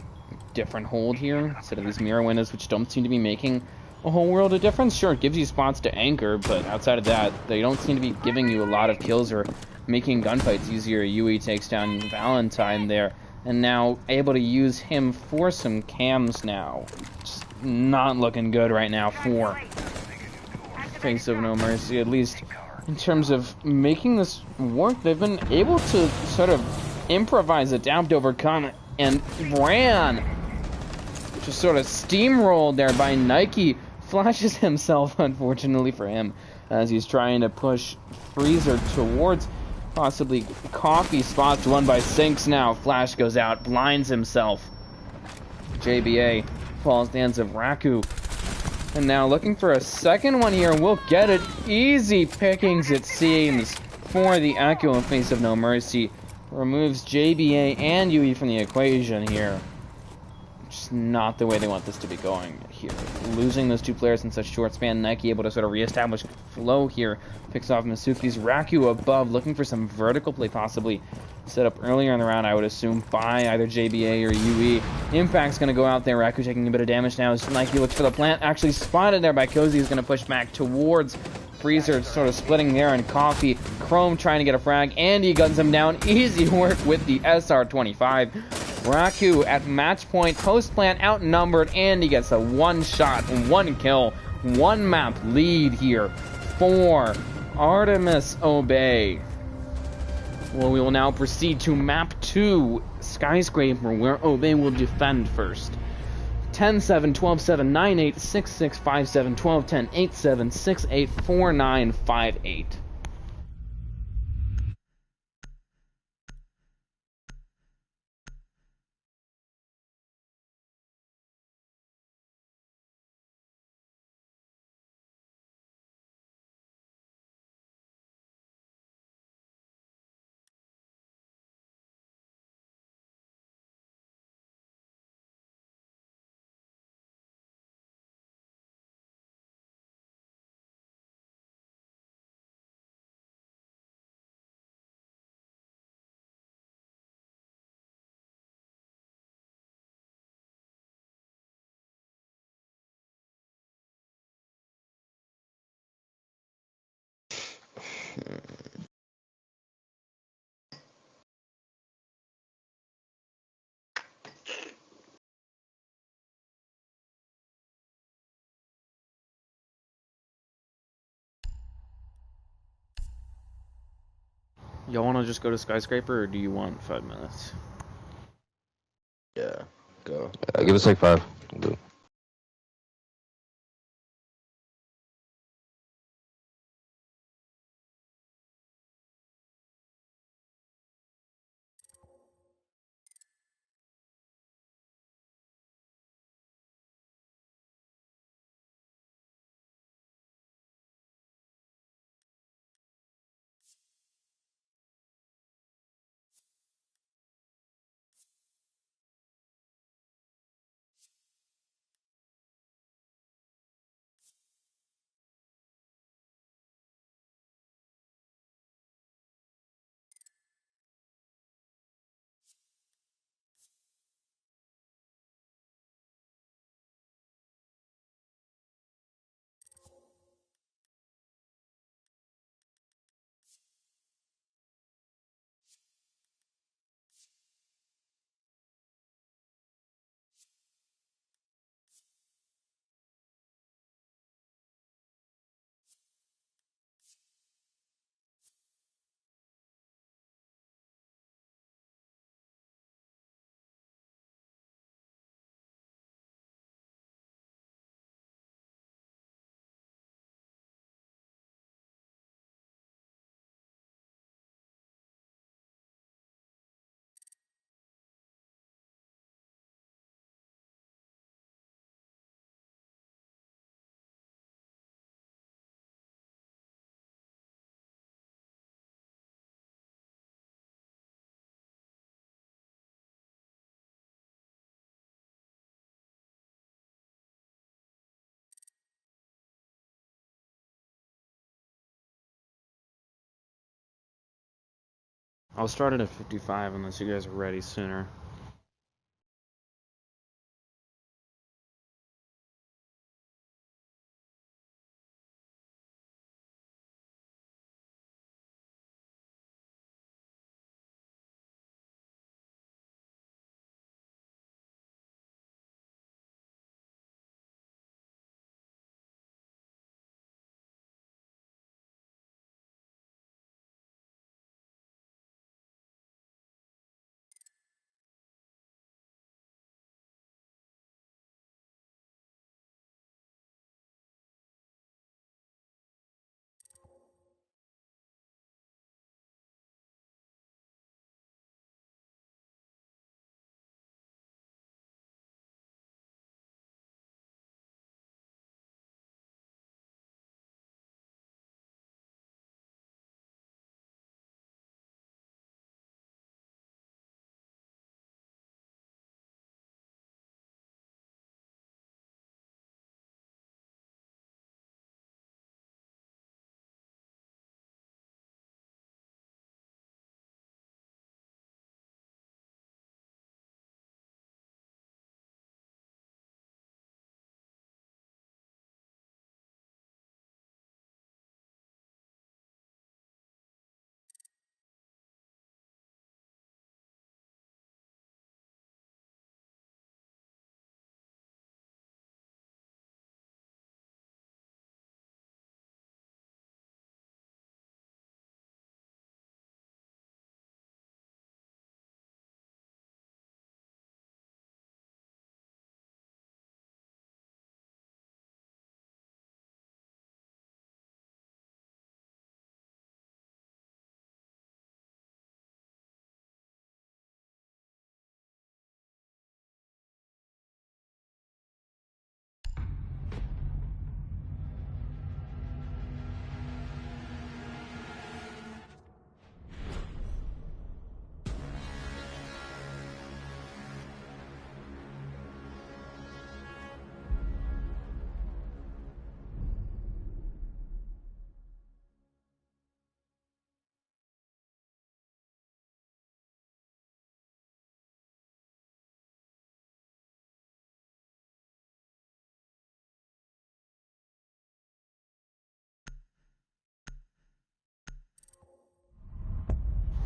different hold here instead of these mirror windows, which don't seem to be making a whole world of difference. Sure, it gives you spots to anchor, but outside of that, they don't seem to be giving you a lot of kills or making gunfights easier. Yui takes down Valentine there, and now able to use him for some cams now. Just not looking good right now for Face of No Mercy, at least in terms of making this work. They've been able to sort of improvise, adapt, overcome, and ran. Just sort of steamrolled there by Nike. Flashes himself, unfortunately for him, as he's trying to push Freezer towards possibly coffee spots. One by Sinks now. Flash goes out, blinds himself. JBA falls to the hands of Raku. And now looking for a second one here. We'll get it. Easy pickings, it seems, for the Echo in Face of No Mercy. Removes JBA and Yui from the equation here. Just not the way they want this to be going here. Losing those two players in such short span. Nike able to sort of reestablish flow here. Picks off Masuki's Raku above, looking for some vertical play possibly set up earlier in the round, I would assume, by either JBA or UE. Impact's going to go out there. Raku taking a bit of damage now as Nike looks for the plant. Actually spotted there by Cozy, who's going to push back towards Freezer, sort of splitting there, and Coffee. Chrome trying to get a frag, and he guns him down. Easy work with the SR-25. Raku at match point, post plant outnumbered, and he gets a one shot, one kill, one map lead here for Artemis Obey. Well, we will now proceed to map 2, Skyscraper, where Obey will defend first. 10-7, 12-7, 9-8, 6-6, 5-7, 12-10, 8-7, 6-8, 4-9, 5-8. Y'all want to just go to Skyscraper, or do you want 5 minutes? Yeah, go. Give us like 5. We'll do. I'll start it at 55 unless you guys are ready sooner.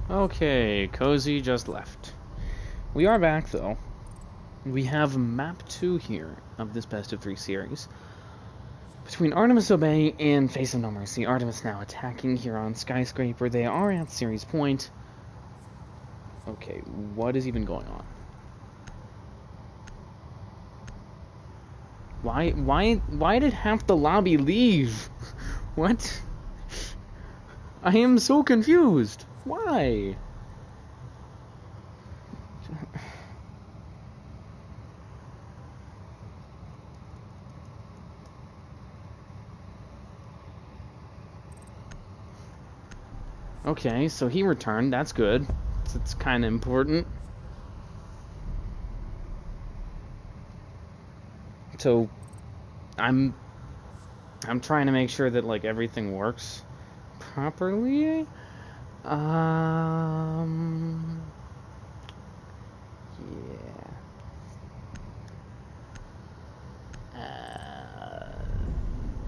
Okay, Cozy just left. We are back, though. We have map 2 here of this best of 3 series. Between Artemis Obey and Face of NoMercy, Artemis now attacking here on Skyscraper. They are at series point. Okay, what is even going on? Why did half the lobby leave? What? I am so confused. Why? Okay, so he returned. That's good. It's kind of important. So, I'm trying to make sure that like everything works properly. Yeah.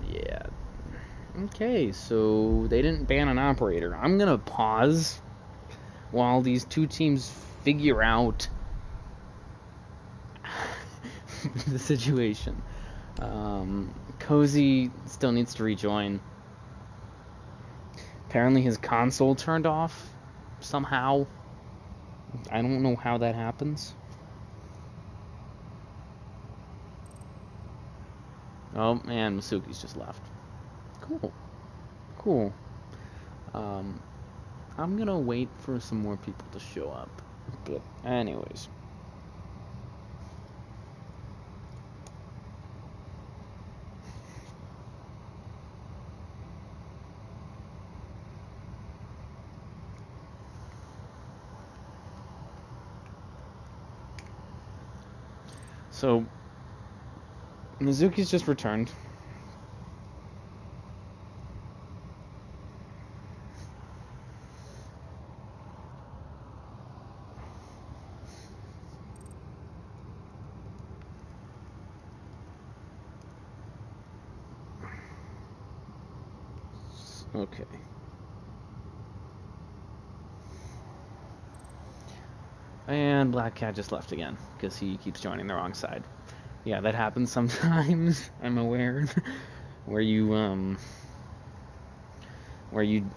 Yeah. Okay, so they didn't ban an operator. I'm gonna pause while these two teams figure out the situation. Cozy still needs to rejoin. Apparently his console turned off somehow. I don't know how that happens. Oh man, Masuki's just left. Cool. I'm gonna wait for some more people to show up. But anyways. So, Mizuki's just returned. Okay. And Black Cat just left again, because he keeps joining the wrong side. Yeah, that happens sometimes, I'm aware. Where you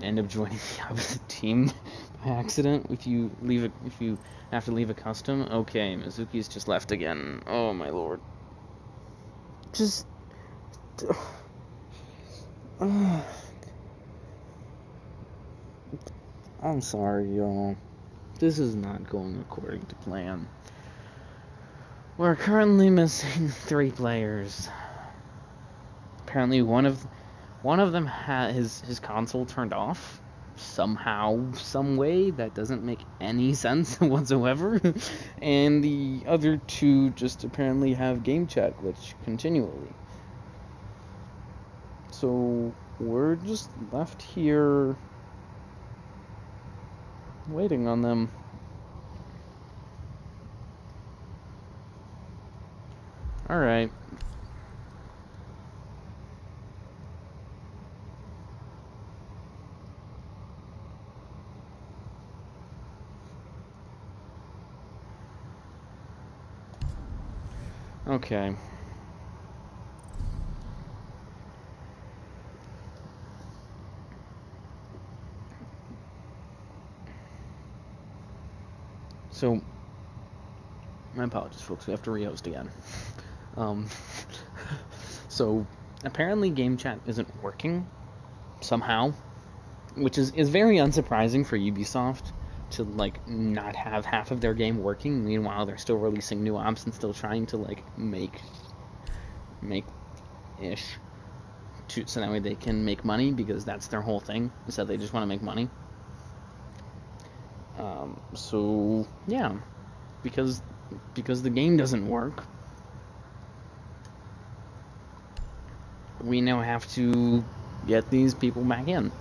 end up joining the opposite team by accident if you have to leave a custom. Okay, Mizuki's just left again. Oh my lord. Just I'm sorry, y'all. This is not going according to plan. We're currently missing 3 players. Apparently one of them had his console turned off somehow, some way that doesn't make any sense whatsoever, and the other 2 just apparently have game chat glitch continually. So we're just left here waiting on them. All right. Okay. So, my apologies, folks. We have to rehost again. Um, so, apparently game chat isn't working somehow, which is very unsurprising for Ubisoft to, like, not have half of their game working. Meanwhile, they're still releasing new ops and still trying to, like, make-ish. So that way they can make money, because that's their whole thing, is that they just want to make money. So, yeah. Because the game doesn't work, we now have to get these people back in.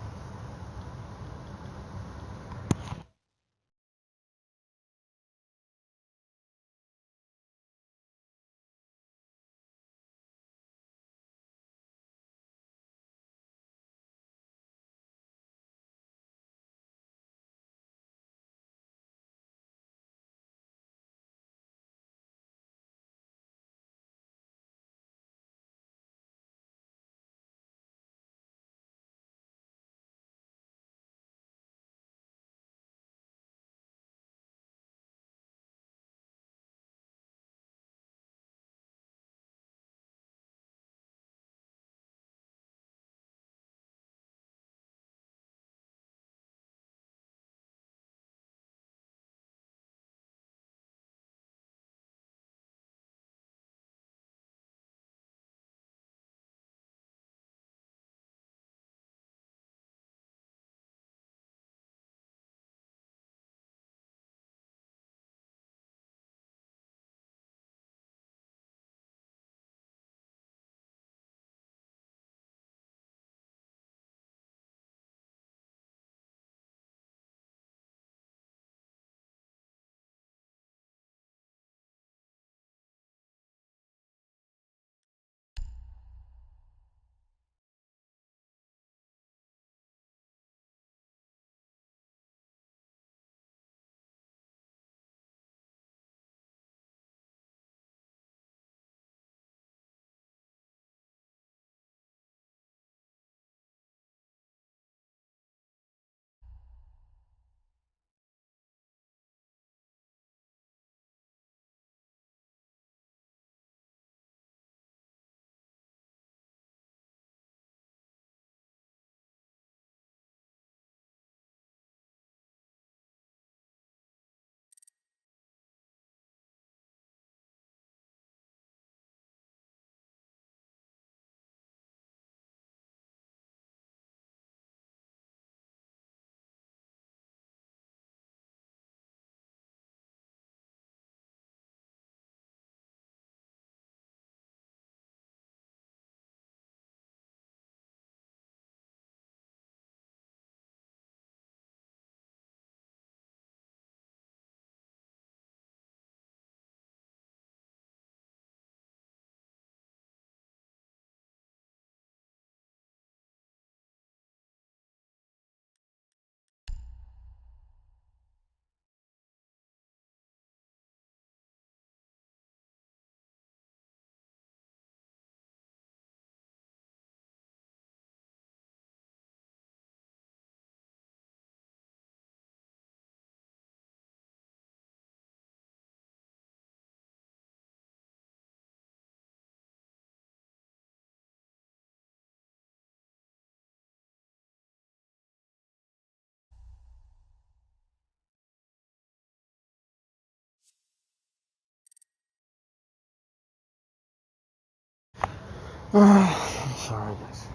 Sorry, guys.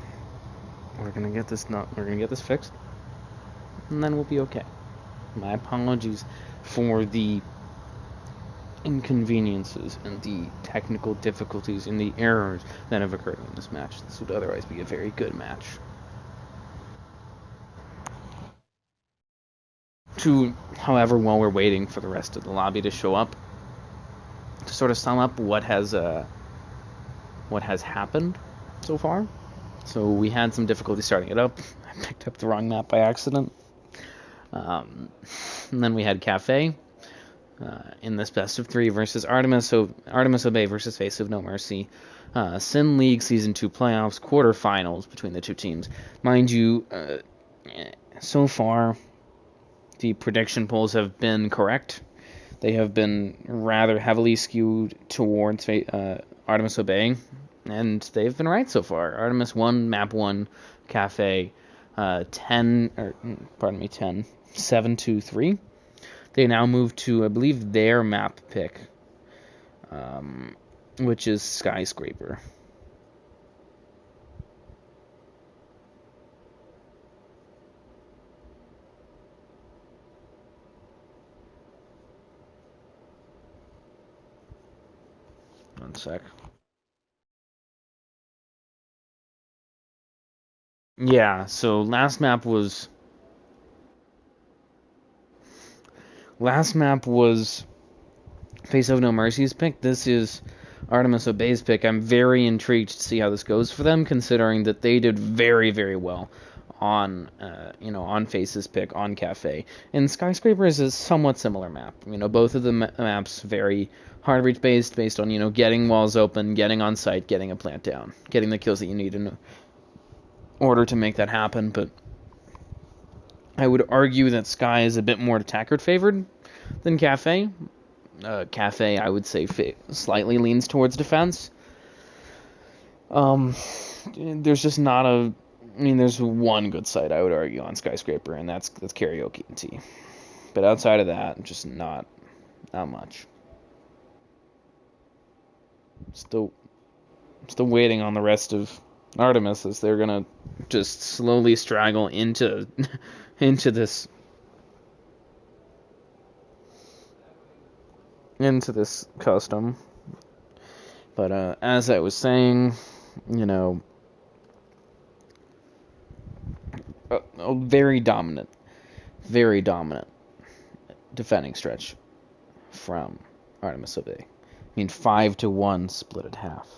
We're gonna get this fixed, and then we'll be okay. My apologies for the inconveniences and the technical difficulties and the errors that have occurred in this match. This would otherwise be a very good match. However, while we're waiting for the rest of the lobby to show up, to sort of sum up what has happened so far. So we had some difficulty starting it up. I picked up the wrong map by accident. And then we had Cafe in this best of 3 versus Artemis. So Artemis Obey versus Face of NoMercy. Sin League Season 2 playoffs, quarterfinals between the two teams. Mind you, so far, the prediction polls have been correct. They have been rather heavily skewed towards Artemis Obey, and they've been right so far. Artemis won map 1, Cafe 7-2-3. They now move to, I believe, their map pick, which is Skyscraper. One sec. Yeah, so last map was Face of NoMercy's pick. This is Artemis Obey's pick. I'm very intrigued to see how this goes for them, considering that they did very, very well on Face's pick on Cafe. And Skyscraper is a somewhat similar map. Both of the maps very hard reach based on getting walls open, getting on site, getting a plant down, getting the kills that you need in order to make that happen. But I would argue that Sky is a bit more attacker favored than Cafe. Cafe, I would say, slightly leans towards defense. There's just not a... there's one good site, I would argue, on Skyscraper, and that's Karaoke and T. But outside of that, just not much. Still waiting on the rest of Artemis, as they're gonna just slowly straggle into this custom. But as I was saying, a very dominant defending stretch from Artemis Obey. 5-1 split at half.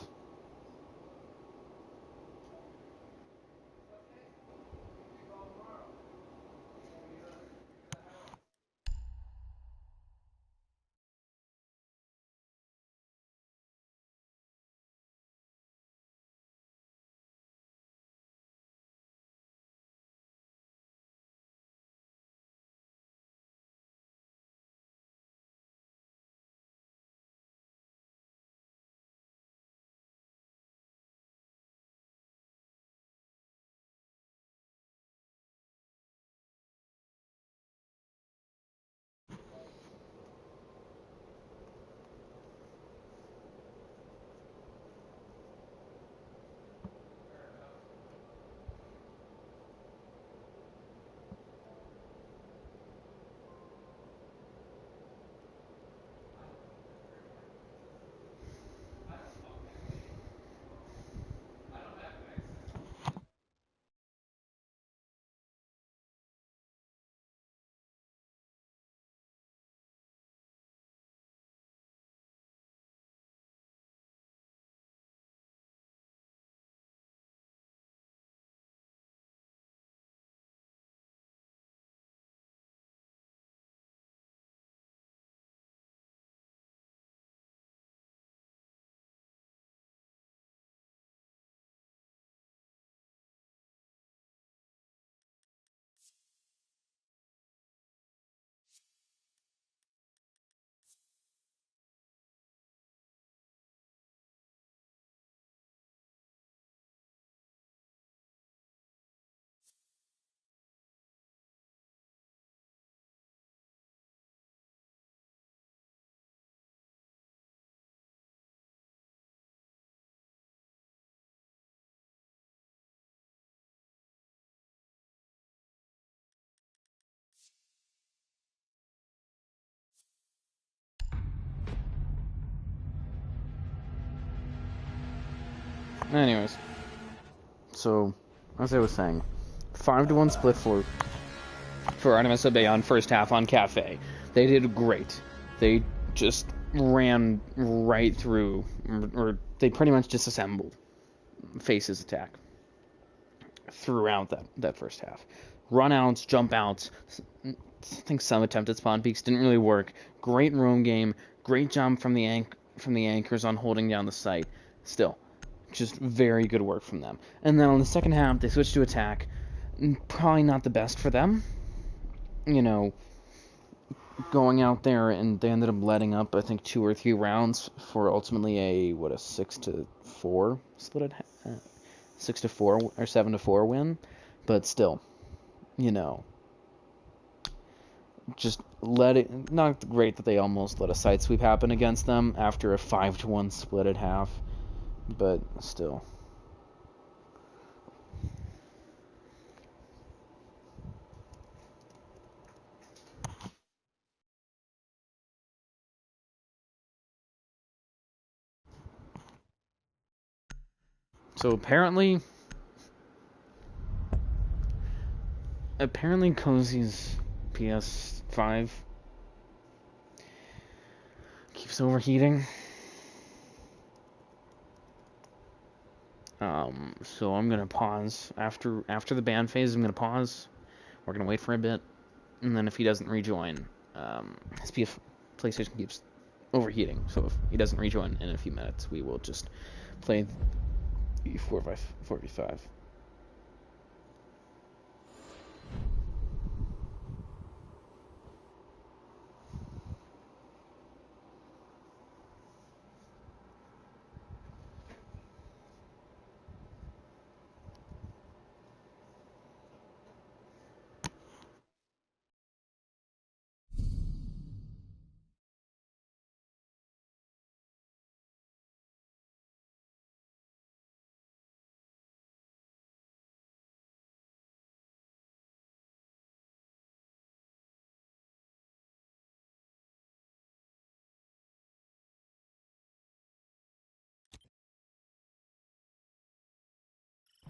Anyways, so as I was saying, 5-1 split for Artemis Obey on first half on Cafe. They did great. They just ran right through, or they pretty much disassembled Face's attack throughout that first half. Run outs, jump outs, I think some attempted spawn peeks didn't really work. Great roam game, great job from the anchors on holding down the site. Still, just very good work from them. And then on the second half, they switched to attack. Probably not the best for them. You know, going out there, and they ended up letting up, I think, 2 or 3 rounds for ultimately a 6-4 split, 6-4 or 7-4 win. But still, you know, just not great that they almost let a side sweep happen against them after a 5-1 split at half, but still. So apparently Cozy's PS5 keeps overheating. So I'm gonna pause after the ban phase. I'm gonna pause. We're gonna wait for a bit, and then if he doesn't rejoin, his PlayStation keeps overheating. So if he doesn't rejoin in a few minutes, we will just play the 4v5.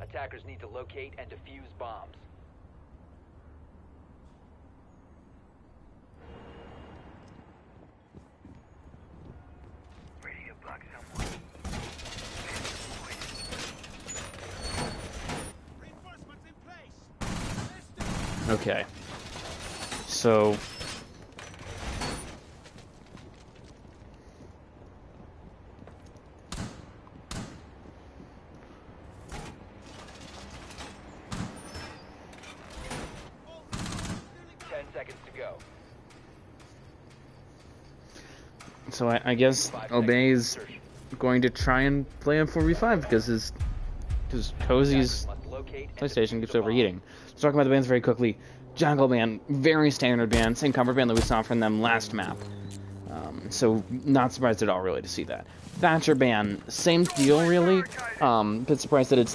Attackers need to locate and defuse bombs. Radio block someone. Reinforcements in place. Okay. So I guess Obey's going to try and play him 4v5 because Cozy's PlayStation keeps overheating. Let's talk about the bans very quickly. Jungle ban, very standard ban, same comfort ban that we saw from them last map. So not surprised at all really to see that. Thatcher ban, same deal really. Bit surprised that it's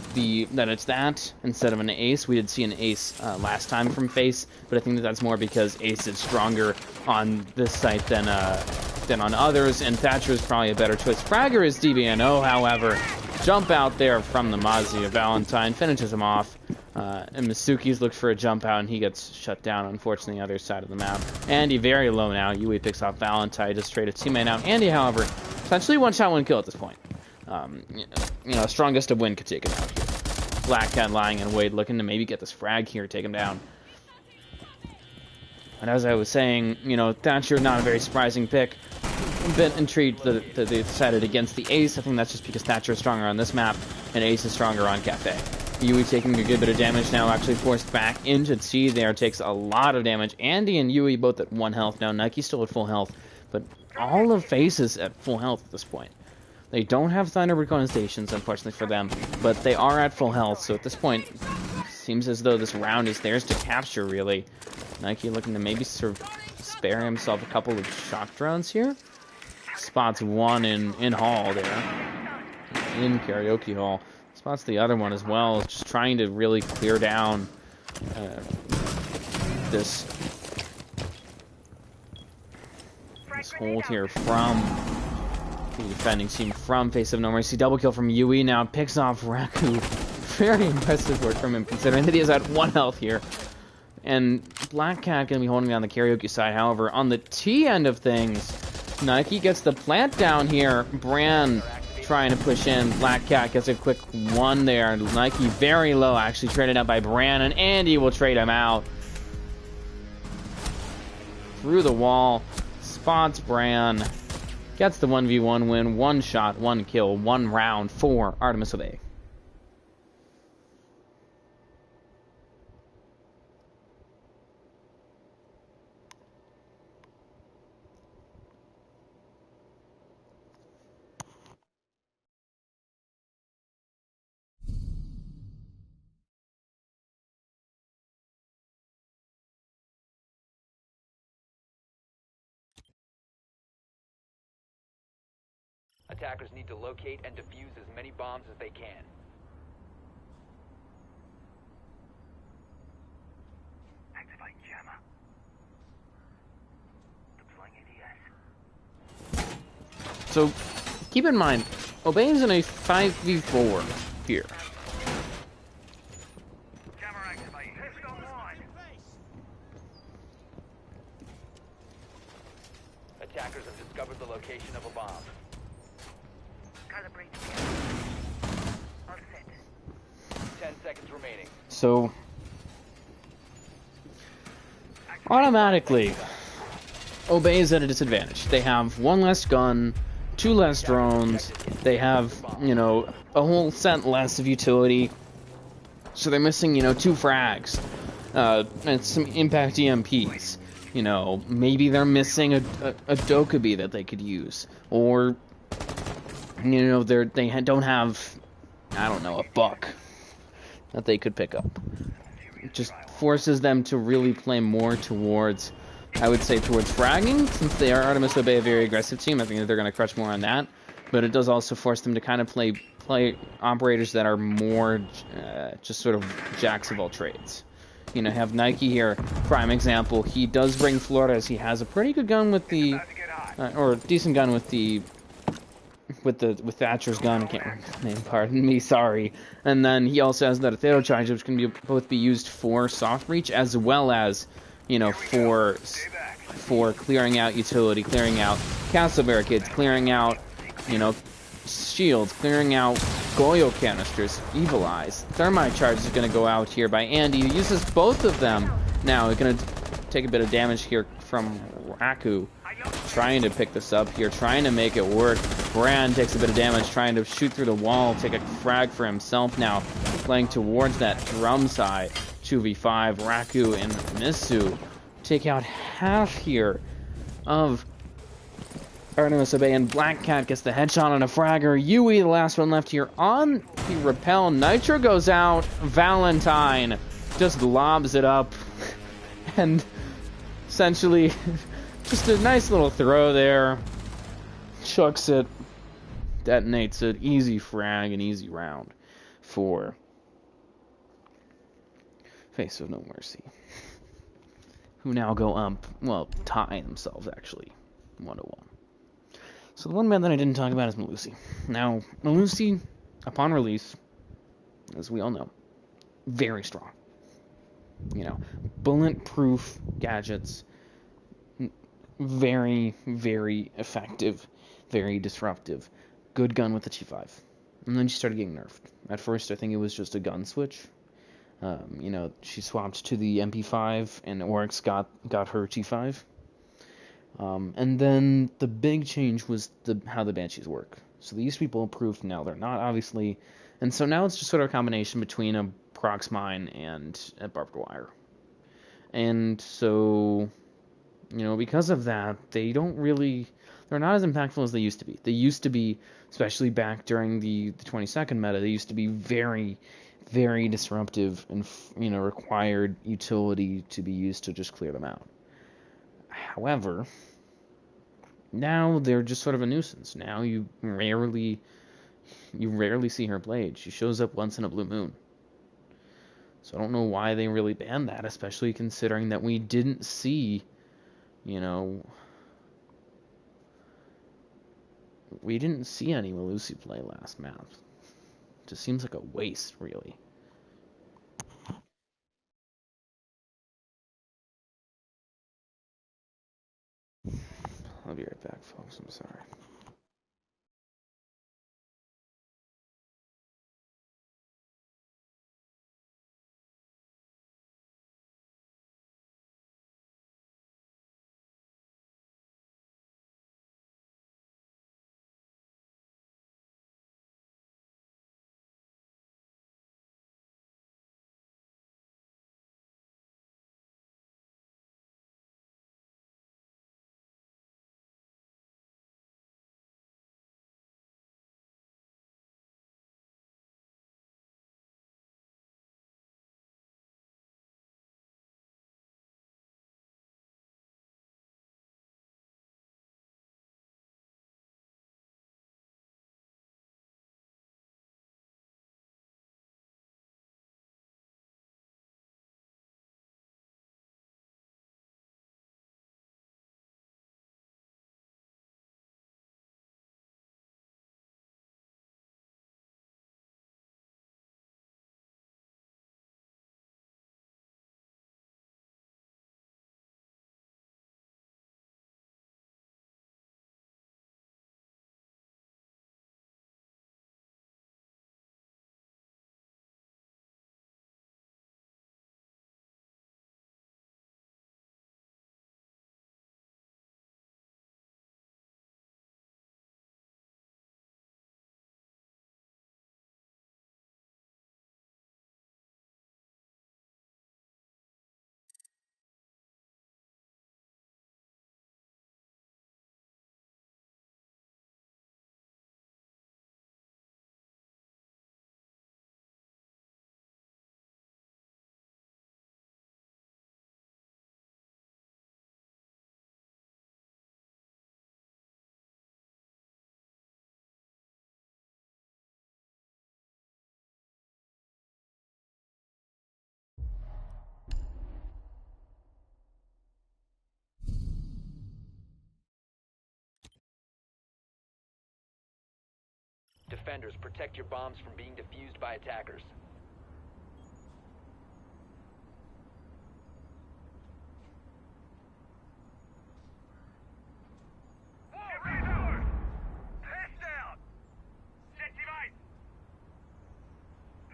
that instead of an ace. We did see an ace last time from Face, but I think that's more because ace is stronger on this site than on others, and Thatcher is probably a better choice. Fragger is DBNO, however. Jump out there from the Mazi of Valentine, finishes him off. And Masuki's looked for a jump out, and he gets shut down, unfortunately, the other side of the map. Andy very low now. Yui picks off Valentine, just straight a teammate out. Andy, however, essentially one shot, one kill at this point. Strongest of win could take him out here. Black Cat lying in wait, looking to maybe get this frag here, take him down. And as I was saying, Thatcher, not a very surprising pick. A bit intrigued that they decided against the ace. I think that's just because Thatcher is stronger on this map, and ace is stronger on Cafe. Yui taking a good bit of damage now, actually forced back into T there, takes a lot of damage. Andy and Yui both at 1 health now. Nike still at full health, but all of Face is at full health at this point. They don't have Thunderbird condensations, unfortunately for them, but they are at full health, so at this point, seems as though this round is theirs to capture, really. Nike looking to maybe spare himself a couple of shock drones here. Spots one in Hall there, in Karaoke Hall. Spots the other one as well, just trying to really clear down this hold here from the defending team from Face of No Mercy. Double kill from Yui. Now picks off Raku. Very impressive work from him, considering that he is at 1 health here. And Black Cat going to be holding down the karaoke side. However, on the T end of things, Nike gets the plant down here. Bran trying to push in. Black Cat gets a quick 1 there. Nike very low, actually traded out by Bran, and Andy will trade him out. Through the wall, spots Bran. Gets the 1v1 win. 1 shot, 1 kill, 1 round for Artemis Obey. Attackers need to locate and defuse as many bombs as they can. Activate jammer. Deploying ADS. So, keep in mind, Obey's in a 5v4 here. Jammer activated. Test online. Attackers have discovered the location of a bomb. Calibrate. All set. 10 seconds remaining. So, automatically, Obey is at a disadvantage. They have 1 less gun, 2 less drones, they have, you know, a whole set less of utility, so they're missing, you know, 2 frags, and some impact EMPs. You know, maybe they're missing a Dokkaebi that they could use, or, you know, they don't have, I don't know, a buck that they could pick up. It just forces them to really play more towards, I would say, towards fragging, since they are Artemis Obey, a very aggressive team. I think that they're going to crush more on that, but it does also force them to kind of play operators that are more just sort of jacks of all trades. You know, have Nike here, prime example. He does bring Flores. He has a pretty good gun with the, or decent gun with the, with Thatcher's gun. I can't remember the name. Pardon me. Sorry. And then he also has that Athero charge, which can both be used for soft breach as well as, you know, for clearing out utility, clearing out castle barricades, clearing out, you know, shields, clearing out Goyo canisters, Evil Eyes. Thermite charge is going to go out here by Andy, who uses both of them. Now, he's going to take a bit of damage here from Raku, trying to pick this up here, trying to make it work. Bran takes a bit of damage, trying to shoot through the wall, take a frag for himself now, playing towards that drum side. 2v5, Raku and Misu take out half here of Artemis Obey, and Black Cat gets the headshot on a fragger. Yui, the last one left here on the rappel. Nitro goes out. Valentine just lobs it up. And essentially, just a nice little throw there. Chucks it. Detonates it. Easy frag and easy round for Face of No Mercy. Who now go up, well, tie themselves actually, 1-1. So the one man that I didn't talk about is Melusi. Now, Melusi, upon release, as we all know, very strong. You know, bulletproof gadgets, very, very effective, very disruptive. Good gun with the T5. And then she started getting nerfed. At first, I think it was just a gun switch. You know, she swapped to the MP5, and Oryx got her T5. And then the big change was how the Banshees work. So they used to be bulletproof, now they're not, obviously. And so now it's just sort of a combination between a prox mine and a barbed wire. And so, you know, because of that, they're not as impactful as they used to be. They used to be, especially back during the 22nd meta, they used to be very, very disruptive and, you know, required utility to be used to just clear them out. However, now they're just sort of a nuisance. Now you rarely see her blade. She shows up once in a blue moon. So I don't know why they really banned that, especially considering that we didn't see, you know, we didn't see any Melusi play last map. Just seems like a waste, really. I'll be right back, folks. I'm sorry. Defenders, protect your bombs from being defused by attackers. Test out! Set device!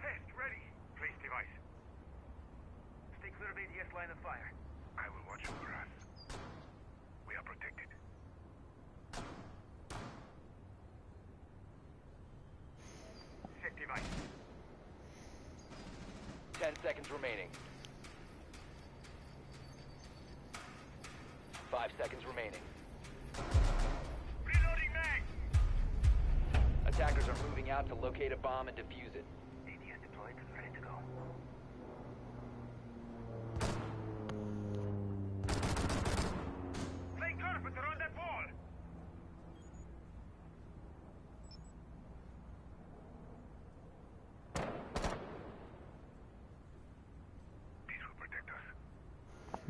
Test ready. Place device. Stay clear of ADS line of fire. I will watch over us. We are protected. Set device. 10 seconds remaining. 5 seconds remaining. Reloading mag! Attackers are moving out to locate a bomb and defuse it. ADS deployed, ready to go. Play carpet around that wall! This will protect us.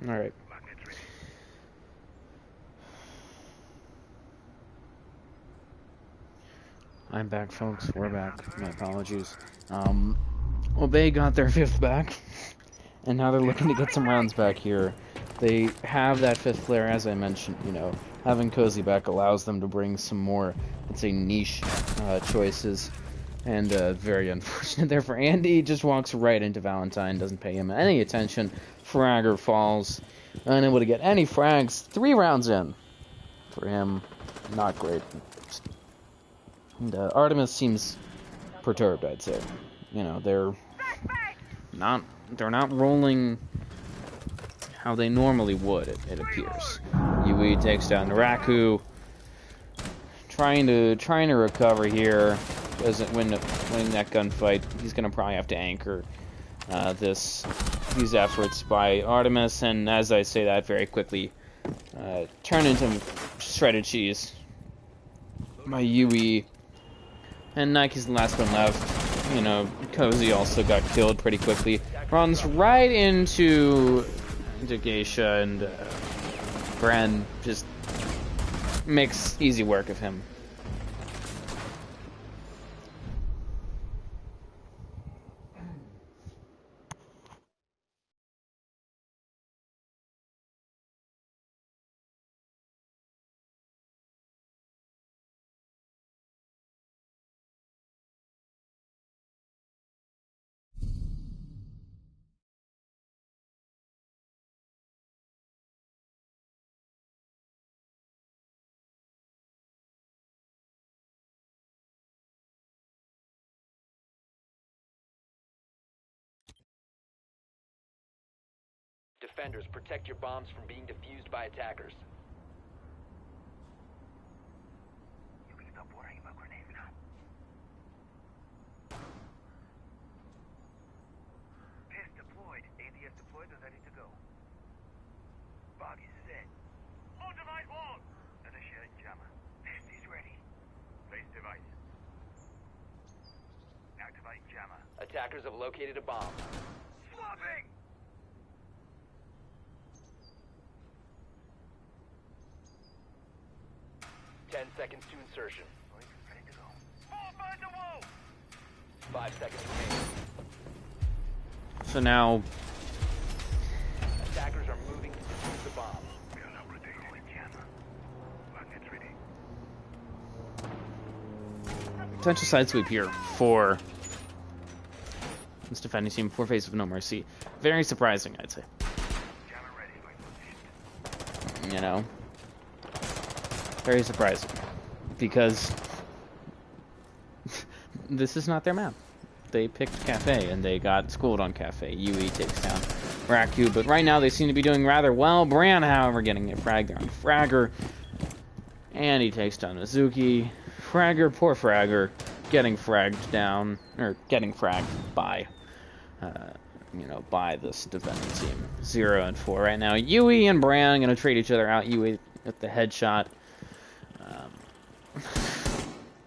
All right. Magnets ready. I'm back, folks. We're back. My apologies. Well, they got their 5th back, and now they're looking to get some rounds back here. They have that 5th flare, as I mentioned. You know, having Cozy back allows them to bring some more, let's say, niche choices. And very unfortunate there for Andy. He just walks right into Valentine, doesn't pay him any attention. Fragger falls, unable to get any frags. 3 rounds in for him. Not great. And Artemis seems perturbed, I'd say. You know, they're not rolling how they normally would, it appears. Yui takes down Naraku, trying to recover here. Doesn't winning that gunfight. He's gonna probably have to anchor these efforts by Artemis, and as I say that very quickly, turn into shredded cheese by Yui. And Nike's the last one left. You know, Cozy also got killed pretty quickly. Runs right into Geisha, and Bren just makes easy work of him. Defenders, protect your bombs from being defused by attackers. You can stop worrying about grenades now. Piss deployed. ADS deployed and ready to go. Bug is set. Ultimate wall! Initiate jammer. Piss is ready. Place device. Activate jammer. Attackers have located a bomb. Swapping! 10 seconds to insertion. Ready to go. Fall by the wall! 5 seconds remaining. So now, Attackers are moving to defuse the bomb. We are now protecting the jammer. Magnets ready. potential side sweep here for this defending team before face of No Mercy. Very surprising, I'd say. Jammer ready. Position. You know, very surprising because this is not their map. They picked Cafe and they got schooled on Cafe. UE takes down Raku, but right now they seem to be doing rather well. Bran, however, getting a frag there on Fragger, and he takes down Mizuki. Fragger, poor Fragger, getting fragged down, or getting fragged by, by this defending team. 0 and 4 right now. UE and Bran gonna trade each other out. UE at the headshot.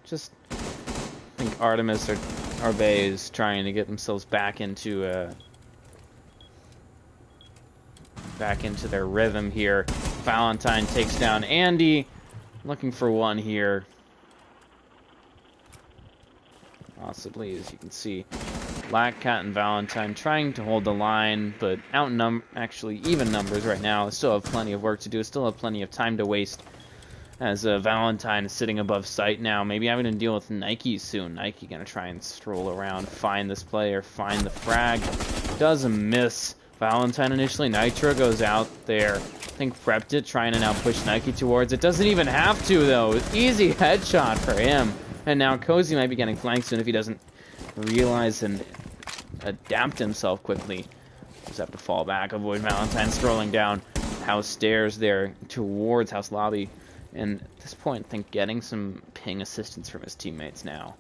Just think Artemis or Arbe is trying to get themselves back into their rhythm here. Valentine takes down Andy, looking for one here. Possibly, as you can see, Black Cat and Valentine trying to hold the line, but actually even numbers right now. Still have plenty of work to do. Still have plenty of time to waste. As Valentine is sitting above sight now, maybe having to deal with Nike soon. Nike gonna try and stroll around, find this player, find the frag. Doesn't miss. Valentine initially. Nitro goes out there. I think prepped it, trying to now push Nike towards it. Doesn't even have to, though. Easy headshot for him. And now Cozy might be getting flanked soon if he doesn't realize and adapt himself quickly. Just have to fall back, avoid Valentine strolling down house stairs there towards house lobby. And at this point, I think getting some ping assistance from his teammates now.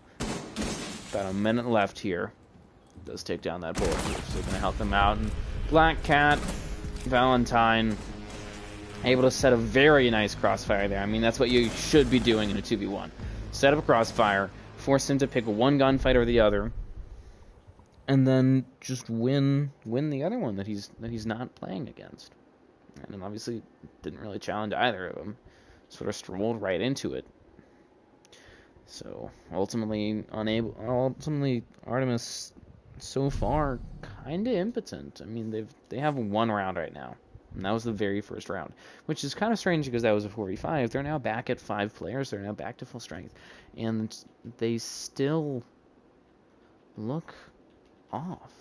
About a minute left here. Does take down that bullet, so going to help them out. And Black Cat, Valentine, able to set a very nice crossfire there. I mean, that's what you should be doing in a 2v1. Set up a crossfire, force him to pick one gunfight or the other, and then just win the other one that he's not playing against. And obviously didn't really challenge either of them. Sort of strolled right into it. So ultimately Artemis so far kind of impotent. I mean, they have one round right now, and that was the very first round, which is kind of strange because that was a 4v5. They're now back at 5 players. They're now back to full strength, and they still look off.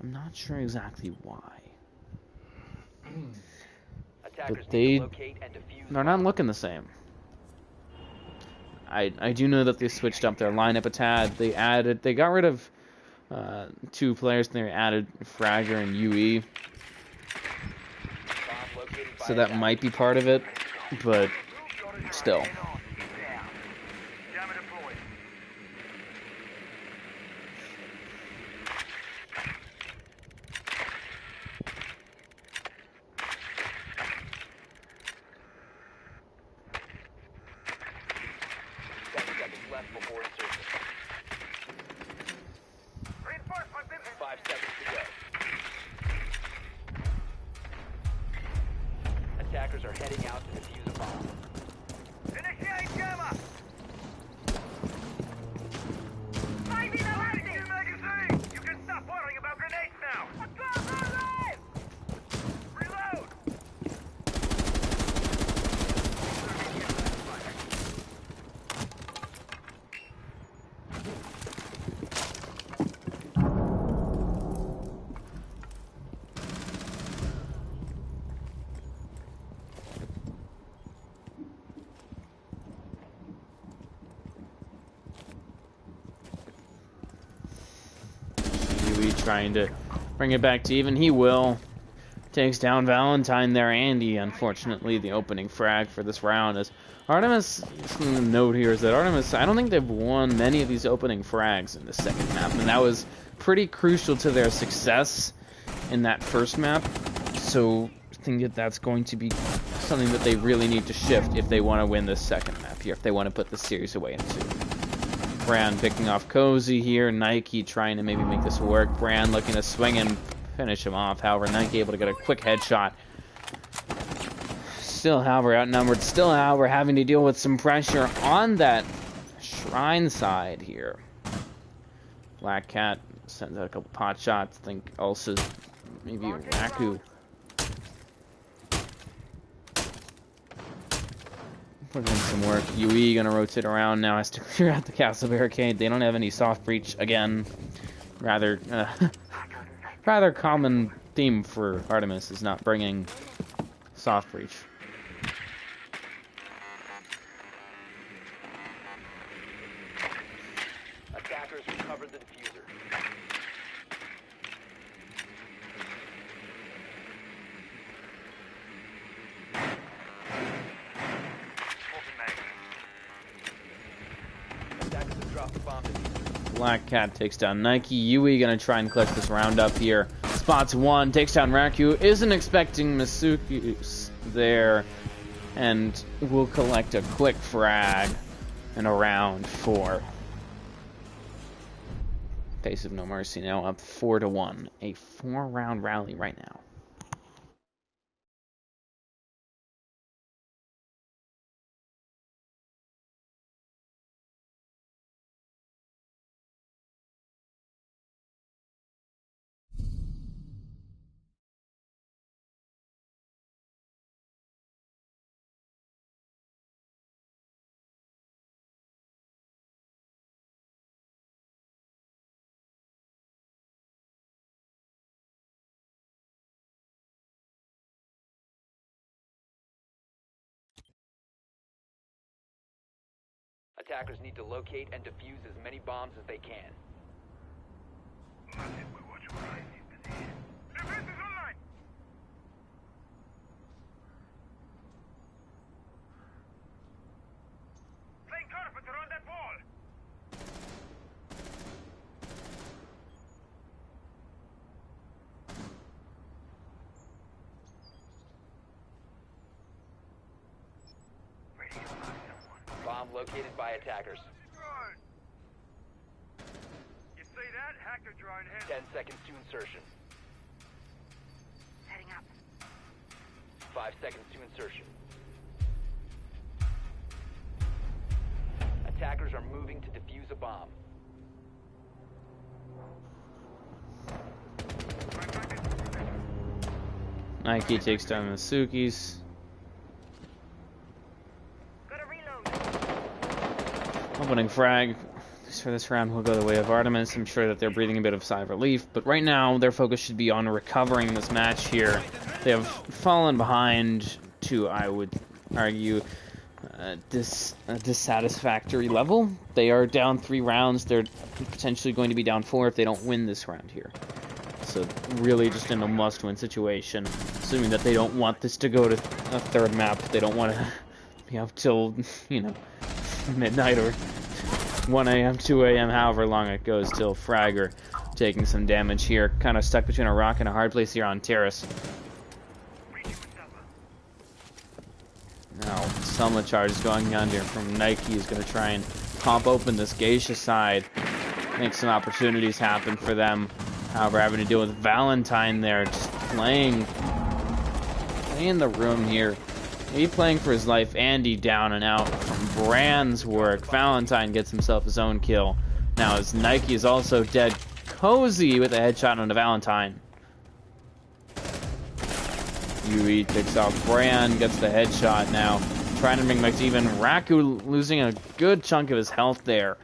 I'm not sure exactly why. But they're not looking the same. I do know that they switched up their lineup a tad. They got rid of 2 players and they added Fragger and UE. So that might be part of it, but still. Jammer deployed. Left before insertion. Reinforcements in. 5 seconds to go. Attackers are heading out to defuse a bomb. Initiate jammer. Maybe no magazine. You can stop worrying about grenades now. Reload. UE trying to bring it back to even. He will. takes down Valentine there. Andy, unfortunately, the opening frag for this round is Artemis. Something to note here is that Artemis, I don't think they've won many of these opening frags in the second map, and that was pretty crucial to their success in that first map. So I think that that's going to be something that they really need to shift if they want to win this second map here, if they want to put the series away in 2. Brand picking off Cozy here. Nike trying to maybe make this work. Brand looking to swing and finish him off. However, Nike able to get a quick headshot. Still, however, outnumbered. Still, however, having to deal with some pressure on that shrine side here. Black Cat sends out a couple pot shots. I think also maybe Raku. Put in some work. UE gonna rotate around now. Has to clear out the castle barricade. They don't have any soft breach again. Rather common theme for Artemis is not bringing soft breach. Attackers recovered the diffuser. Attackers have dropped the bomb diffuser. Black Cat takes down Nike. Yui gonna try and clutch this round up here. Spots one, takes down Raku. Isn't expecting Masuki there, and will collect a quick frag in a round 4. Face of No Mercy now up 4-1. A 4-round rally right now. Attackers need to locate and defuse as many bombs as they can. Defense is online! Playing carpet around that wall! Ready to lock someone. Bomb located by attackers. Drone! You see that? Hacker drone head. 10 seconds to insertion. Setting up. 5 seconds to insertion. Attackers are moving to defuse a bomb. Nike takes down Masuki's. Gotta reload. Opening frag. For this round will go the way of Artemis. I'm sure that they're breathing a bit of sigh of relief, but right now their focus should be on recovering this match here. They have fallen behind to, I would argue, a dissatisfactory level. They are down 3 rounds. They're potentially going to be down 4 if they don't win this round here. So really just in a must-win situation, assuming that they don't want this to go to a 3rd map. They don't want to be up till, you know, midnight or 1 a.m., 2 a.m., however long it goes till Fragger taking some damage here. Kind of stuck between a rock and a hard place here on Terrace. Now, Selma charge is going on here from Nike. Is going to try and pop open this Geisha side. Make some opportunities happen for them. However, having to deal with Valentine there. Just playing the room here. Maybe playing for his life. Andy down and out from Brand's work. Valentine gets himself his own kill. Now as Nike is also dead. Cozy with a headshot on the Valentine. UE picks off Brand, gets the headshot now. Trying to make Max even. Raku losing a good chunk of his health there.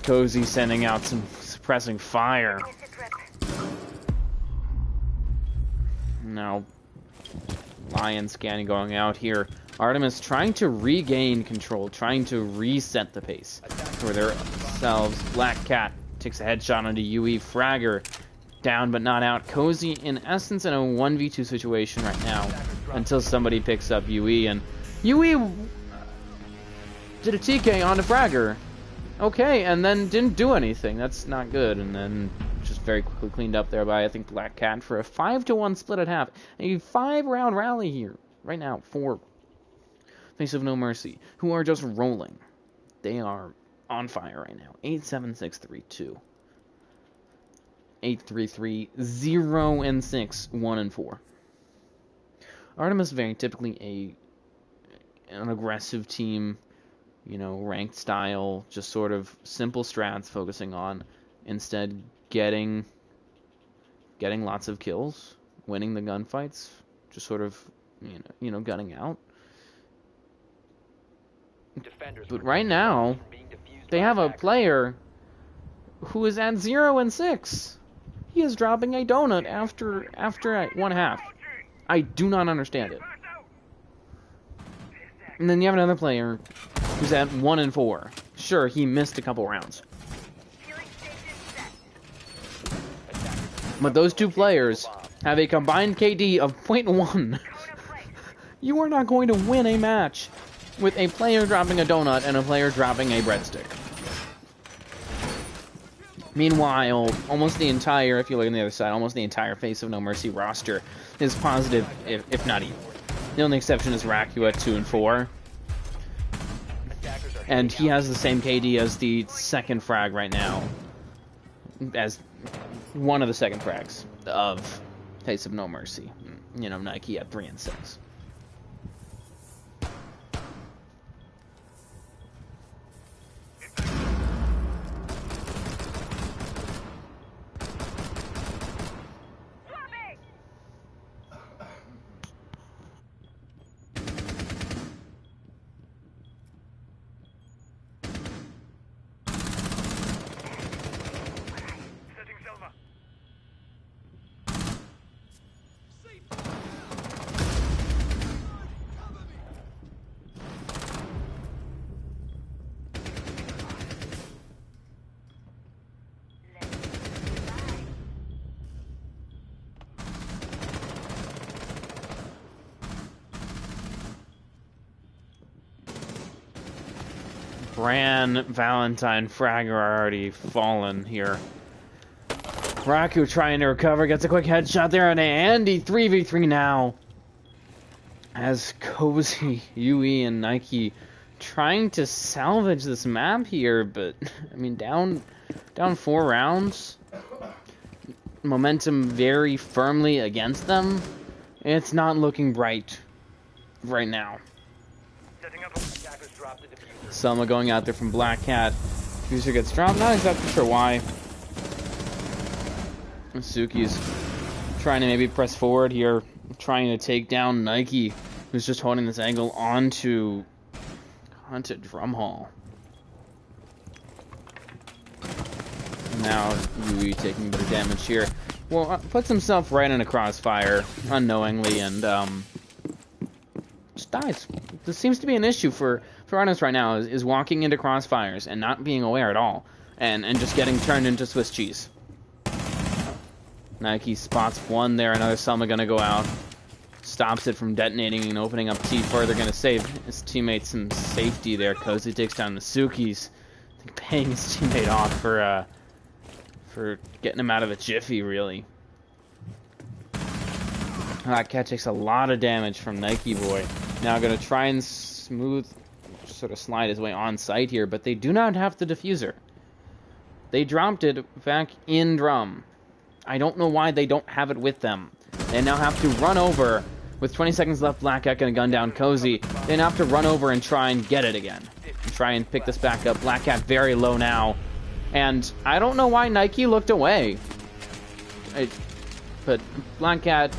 Cozy sending out some suppressing fire. Now Lion scanning going out here. Artemis trying to regain control, trying to reset the pace for themselves. Black Cat takes a headshot onto UE. Fragger Down but not out. Cozy, in essence, in a 1v2 situation right now until somebody picks up UE. And UE did a TK on the Fragger. Okay, and then didn't do anything. That's not good. And then just very quickly cleaned up there by, I think, Black Cat for a 5-1 split at half. A 5-round rally here right now for Face of NoMercy, who are just rolling. They are on fire right now. 8-7-6-3-2. 8-3-3, 0-6, 1-4. Artemis very typically an aggressive team, you know, ranked style, just sort of simple strats focusing on instead getting lots of kills, winning the gunfights, just sort of gunning out. But right now, they have a player who is at 0-6. He is dropping a donut after one half. I do not understand it. And then you have another player who's at 1-4. Sure, he missed a couple rounds. But those two players have a combined KD of 0.1. You are not going to win a match with a player dropping a donut and a player dropping a breadstick. Meanwhile, almost the entire, if you look on the other side, almost the entire Face of NoMercy roster is positive, if not even. The only exception is Raku at 2-4. And he has the same KD as the second frag right now. As one of the second frags of Face of NoMercy. You know, Nike at 3-6. Bran, Valentine, Fragger are already fallen here. Raku trying to recover, gets a quick headshot there on Andy. 3v3 now. As Cozy, UE, and Nike trying to salvage this map here, but I mean down 4 rounds. Momentum very firmly against them. It's not looking bright right now. Selma going out there from Black Cat. Diffuser gets dropped. Not exactly sure why. Suki's trying to maybe press forward here, trying to take down Nike, who's just holding this angle onto Drumhall. Now Yui taking a bit of damage here. Well, puts himself right in a crossfire unknowingly and just dies. This seems to be an issue for Artemis right now, is walking into crossfires and not being aware at all, and just getting turned into Swiss cheese. Nike spots one there, another Selma gonna go out, stops it from detonating and opening up T further, gonna save his teammate some safety there. Cozy takes down the Sukis, I think paying his teammate off for getting him out of a jiffy, really. That cat takes a lot of damage from Nike Boy. Now gonna try and sort of slide his way on site here, but they do not have the diffuser. They dropped it back in drum. I don't know why they don't have it with them. They now have to run over. With 20 seconds left, Black Cat gonna gun down Cozy. They now have to run over and try and get it again. And try and pick this back up. Black Cat very low now. And I don't know why Nike looked away. But Black Cat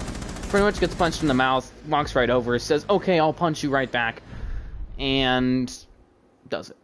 pretty much gets punched in the mouth, walks right over, says, okay, I'll punch you right back. And does it.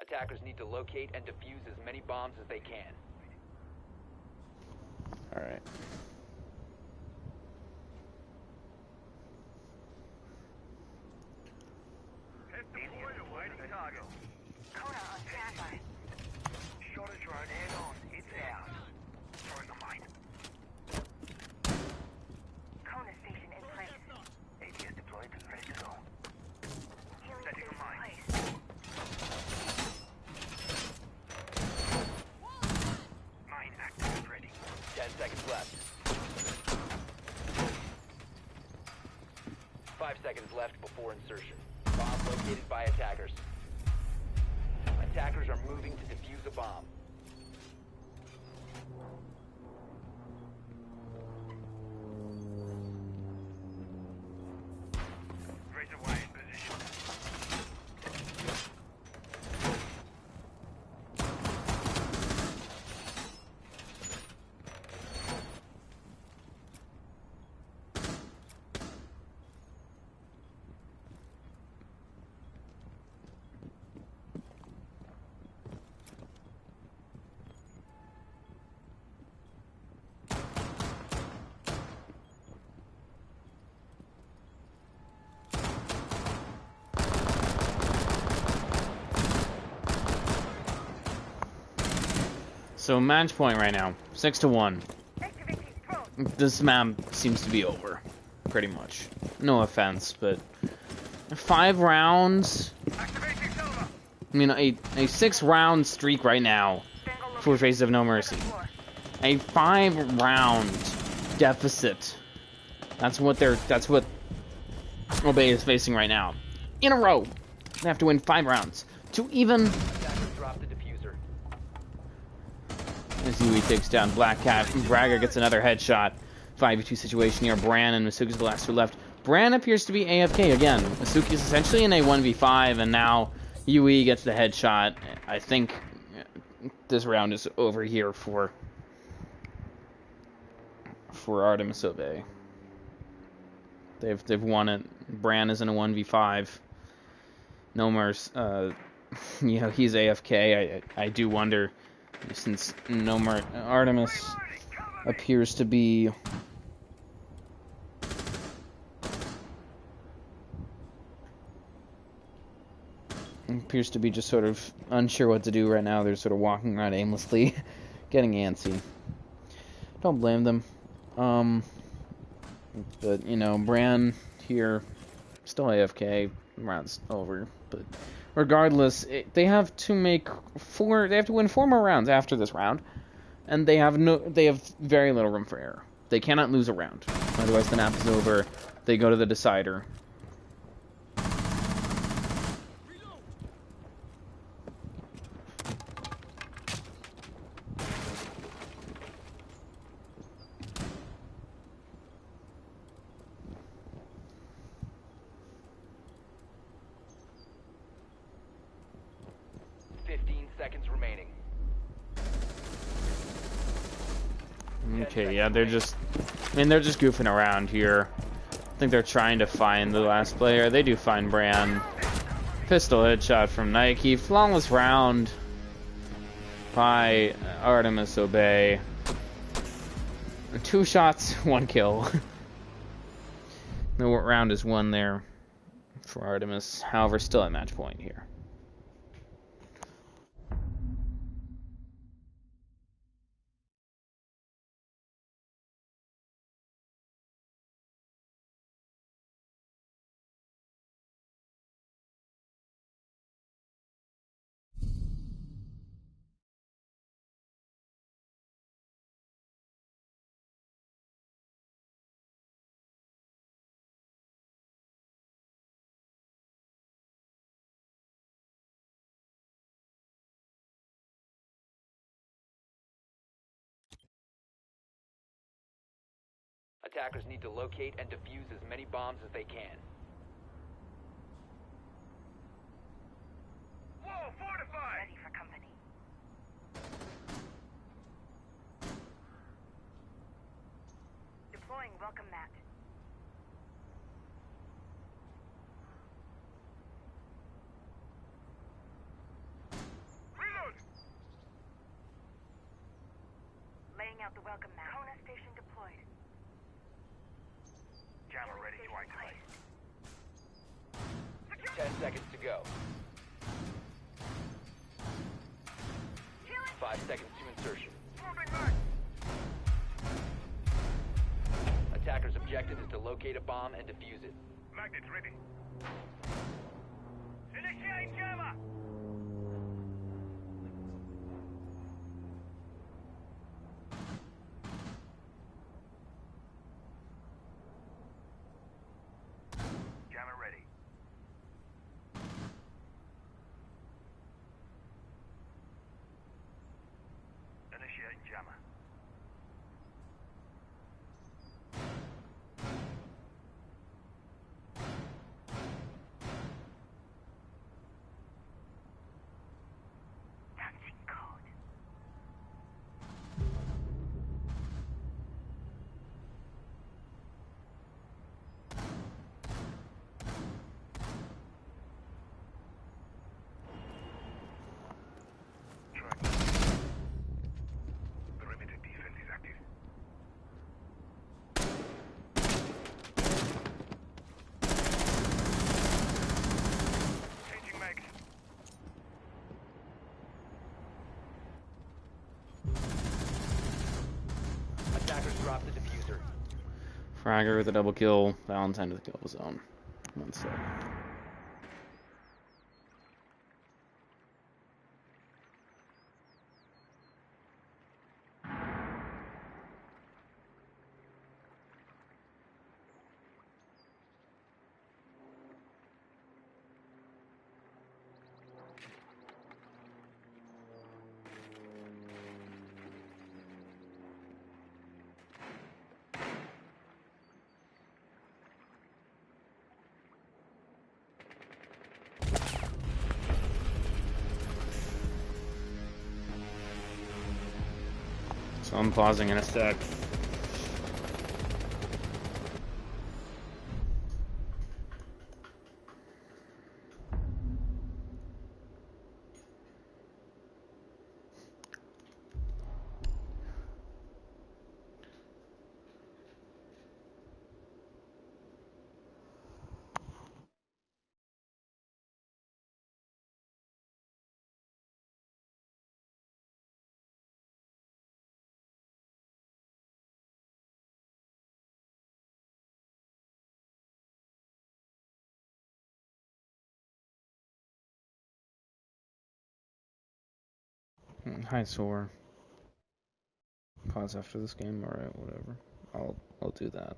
Attackers need to locate and defuse as many bombs as they can. Alright. Pest deployed awaiting target. Kona on standby. Shot a drone head on. It's out. Throwing a mine. Kona station in place. ADS deployed. Ready to go. Healing Setting a station mine. in place. Mine active and ready. 10 seconds left. 5 seconds left before insertion. Bomb located by attackers. Attackers are moving to defuse a bomb. Razor wire in position. So match point right now, 6-1. Activating drone. This map seems to be over, pretty much. No offense, but 5 rounds. Activating silver. I mean, a 6-round streak right now Strangle for Faces of No Mercy. floor. A 5-round deficit. That's what Obey is facing right now. In a row, they have to win 5 rounds to even. Attackers drop the diffuser. As Yui takes down Black Cat, Braga gets another headshot. 5v2 situation here. Bran and Masuki's the last 2 left. Bran appears to be AFK again. Masuki's essentially in a 1v5, and now Yui gets the headshot. I think this round is over here for Artemis Obey. They've won it. Bran is in a 1v5. NoMercy, he's AFK. I do wonder, since Artemis appears to be just sort of unsure what to do right now. They're sort of walking around aimlessly, getting antsy. Don't blame them. But Bran here, still AFK. Round's over. But regardless, they have to make 4. They have to win 4 more rounds after this round, and they have very little room for error. They cannot lose a round, otherwise the map is over. They go to the decider. Okay, yeah, they're just goofing around here. I think they're trying to find the last player. They do find Bran. Pistol headshot from Nike. Flawless round by Artemis Obey. 2 shots, 1 kill. The round is won there for Artemis. However, still at match point here. Attackers need to locate and defuse as many bombs as they can. Whoa, fortified! Ready for company. Deploying welcome mat. Laying out the welcome mat. Kona station deployed. Jammer ready to activate. 10 seconds to go. 5 seconds to insertion. Moving back. Attacker's objective is to locate a bomb and defuse it. Magnets ready. Initiate jammer. Jammer ready. Initiating jammer. Punching code. Track. Perimeter defense is active. Changing mags. Attackers drop the diffuser. Fragger with a double kill. Valentine with a kill of his own. 1 sec. So I'm pausing in a sec. Hi, Soar. Pause after this game. All right, whatever. I'll do that.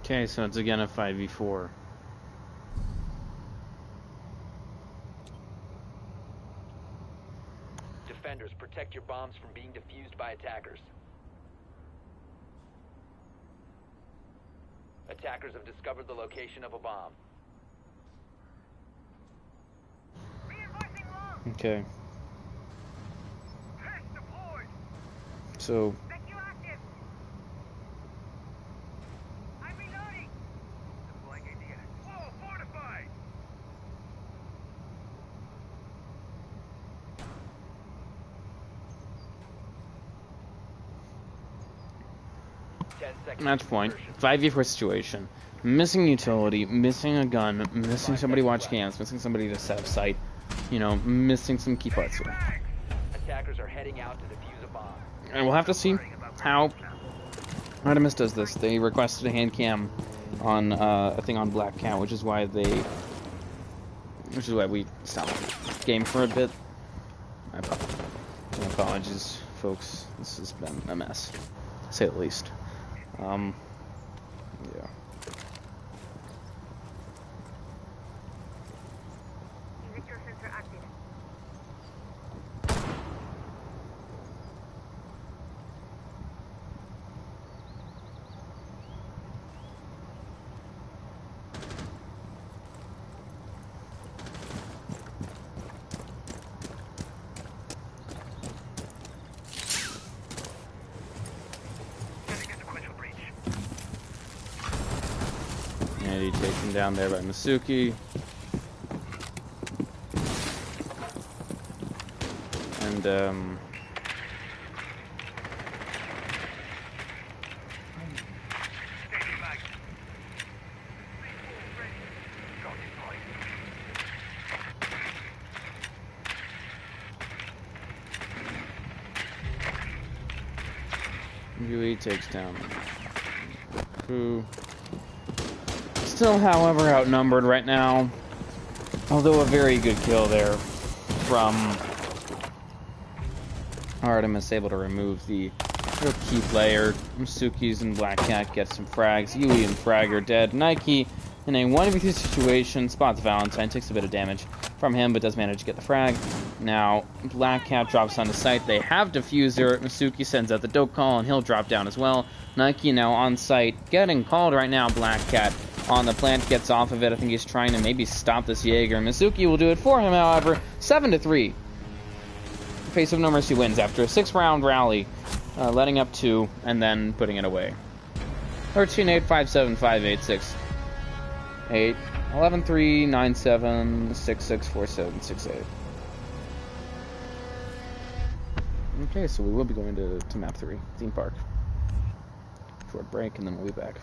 Okay, so it's again a 5v4. Defenders, protect your bombs from being defused by attackers. Attackers have discovered the location of a bomb. Reinforcing wall. Okay, Pest deployed. so Rescue active. I'm reloading. Deploying ADS. Wall fortified. 10 seconds. match point. 5v4 situation. Missing utility, missing a gun, missing somebody watch cams, missing somebody to set up sight. You know, missing some key parts here. Attackers are heading out to defuse a bomb. And we'll have to see how Artemis does this. They requested a hand cam on a thing on Black Cat, which is why we stopped the game for a bit. My apologies, folks. This has been a mess, to say the least. Yeah. Signature sensor active. Setting a sequential breach. And he taken down there by Masuki. And Staging mag. Ready. Go deployed. Yui takes down Who. Still, however, outnumbered right now. Although a very good kill there from Artemis, able to remove the real key player. Masuki's and Black Cat get some frags. Yui and Frag are dead. Nike, in a 1v3 situation, spots Valentine, takes a bit of damage from him, but does manage to get the frag. Now, Black Cat drops onto site. They have Diffuser. Masuki sends out the dope call, and he'll drop down as well. Nike now on site, getting called right now. Black Cat on the plant, gets off of it. I think he's trying to maybe stop this Jaeger. Masuki will do it for him, however. 7-3. Face of NoMercy wins after a 6-round rally, letting up 2 and then putting it away. 13-8, 5-7, 5-8, 6-8, 11-3, 9-7, 6-6, 4-7, 6-8. Okay, so we will be going to map 3, theme park. Short break, and then we'll be back.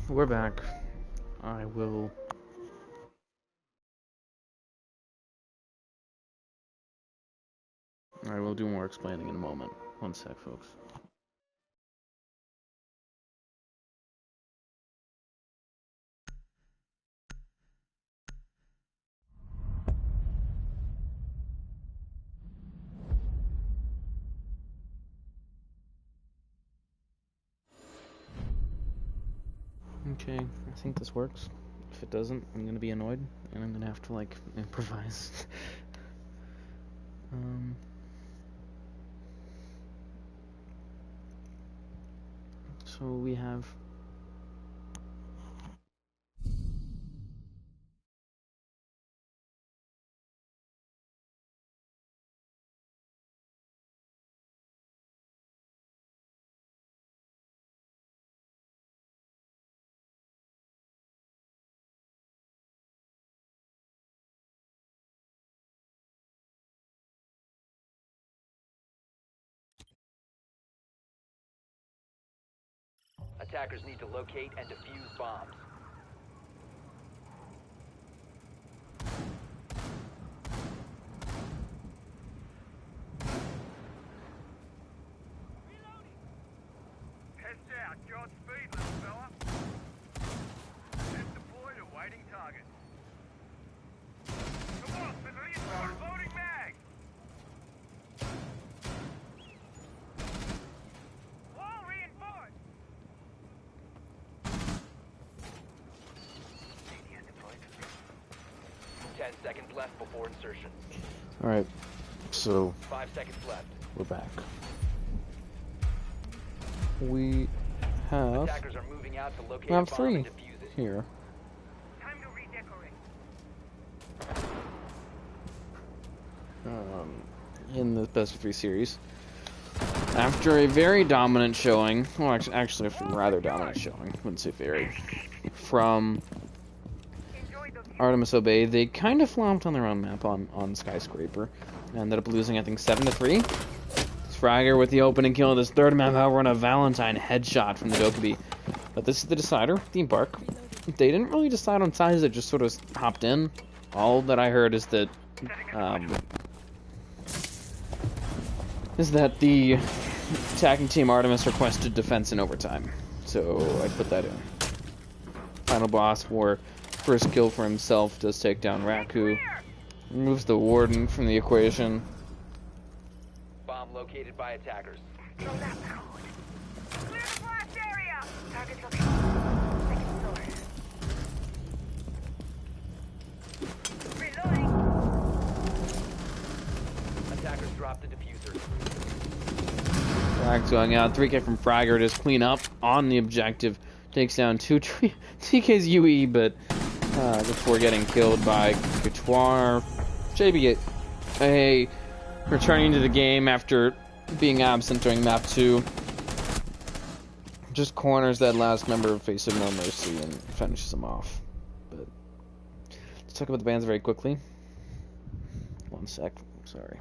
we're back. I will do more explaining in a moment. One sec, folks. Okay, I think this works. If it doesn't, I'm gonna be annoyed, and I'm gonna have to, like, improvise. So we have... Attackers need to locate and defuse bombs. Test out. Godspeed, little fella. Test deployed, awaiting target. Come on, civilian squad, loading mag! Wall reinforced! ADS deployed. 10 seconds left before insertion. Alright, so 5 seconds left. we're back. We have Attackers are moving out to locate round a bomb 3 and defuse it. here. Time to redecorate. In the best of 3 series. After a very dominant showing, well, actually a rather dominant showing, wouldn't say very, from Enjoy the view. Artemis Obey, they kind of flopped on their own map on Skyscraper. Ended up losing, I think, 7-3. Fragger with the opening kill of this third map, however, on a Valentine headshot from the Dokubi. But this is the decider, Theme Park. They didn't really decide on sides, they just sort of hopped in. All that I heard is that the attacking team Artemis requested defense in overtime. So I put that in. Final boss for first kill for himself does take down Raku. Removes the Warden from the equation. Bomb located by attackers. Throw that code. Clear the blast area! Target location. Second floor. Reloading. Attackers dropped the diffuser. Frag's going out. 3K from Fragger to clean up on the objective. Takes down 2K's UE, but before getting killed by Couture. JB returning to the game after being absent during map 2. Just corners that last member of Face of NoMercy and finishes him off. But let's talk about the bands very quickly. One sec. Sorry.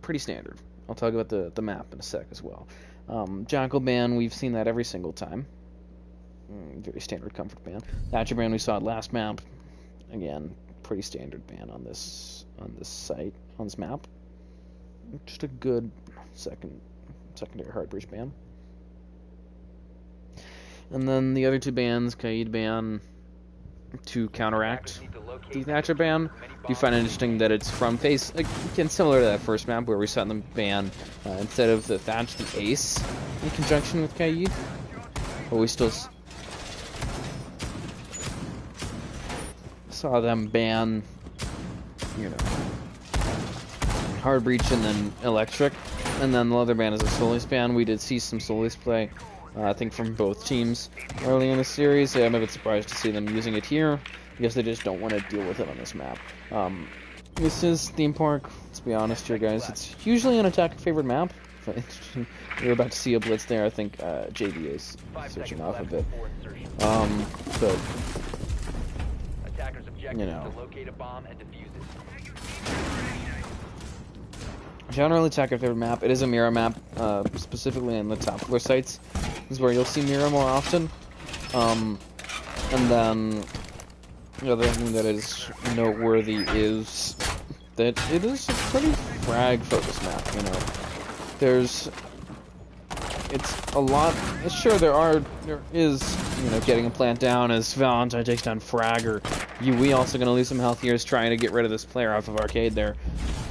Pretty standard. I'll talk about the map in a sec as well. Jackal ban, we've seen that every single time. Very standard comfort ban. Thatcher ban, we saw it last map. Again, pretty standard ban on this site, on this map. Just a good secondary hard breach ban. And then the other two bans, Kaid ban, to counteract the Thatcher ban. Do find it interesting that it's from face, again, similar to that first map where we saw them ban instead of the Thatch, the Ace in conjunction with Kaid. But we still saw them ban, you know, hard breach and then electric, and then the other ban is a Solis ban. We did see some Solis play, I think from both teams early in the series. Yeah, I'm a bit surprised to see them using it here. I guess they just don't want to deal with it on this map. This is Theme Park. Let's be honest here, guys. It's usually an attacker favorite map. We're about to see a blitz there. I think JB is switching off a bit. But you know, generally attacker favorite map. It is a mirror map, specifically in the top floor sites. is where you'll see Mira more often. And then the other thing that is noteworthy is that it is a pretty frag-focused map, you know. It's a lot. Sure, there is, you know, getting a plant down as Valentine takes down Frag, or we also gonna lose some health here as trying to get rid of this player off of Arcade there.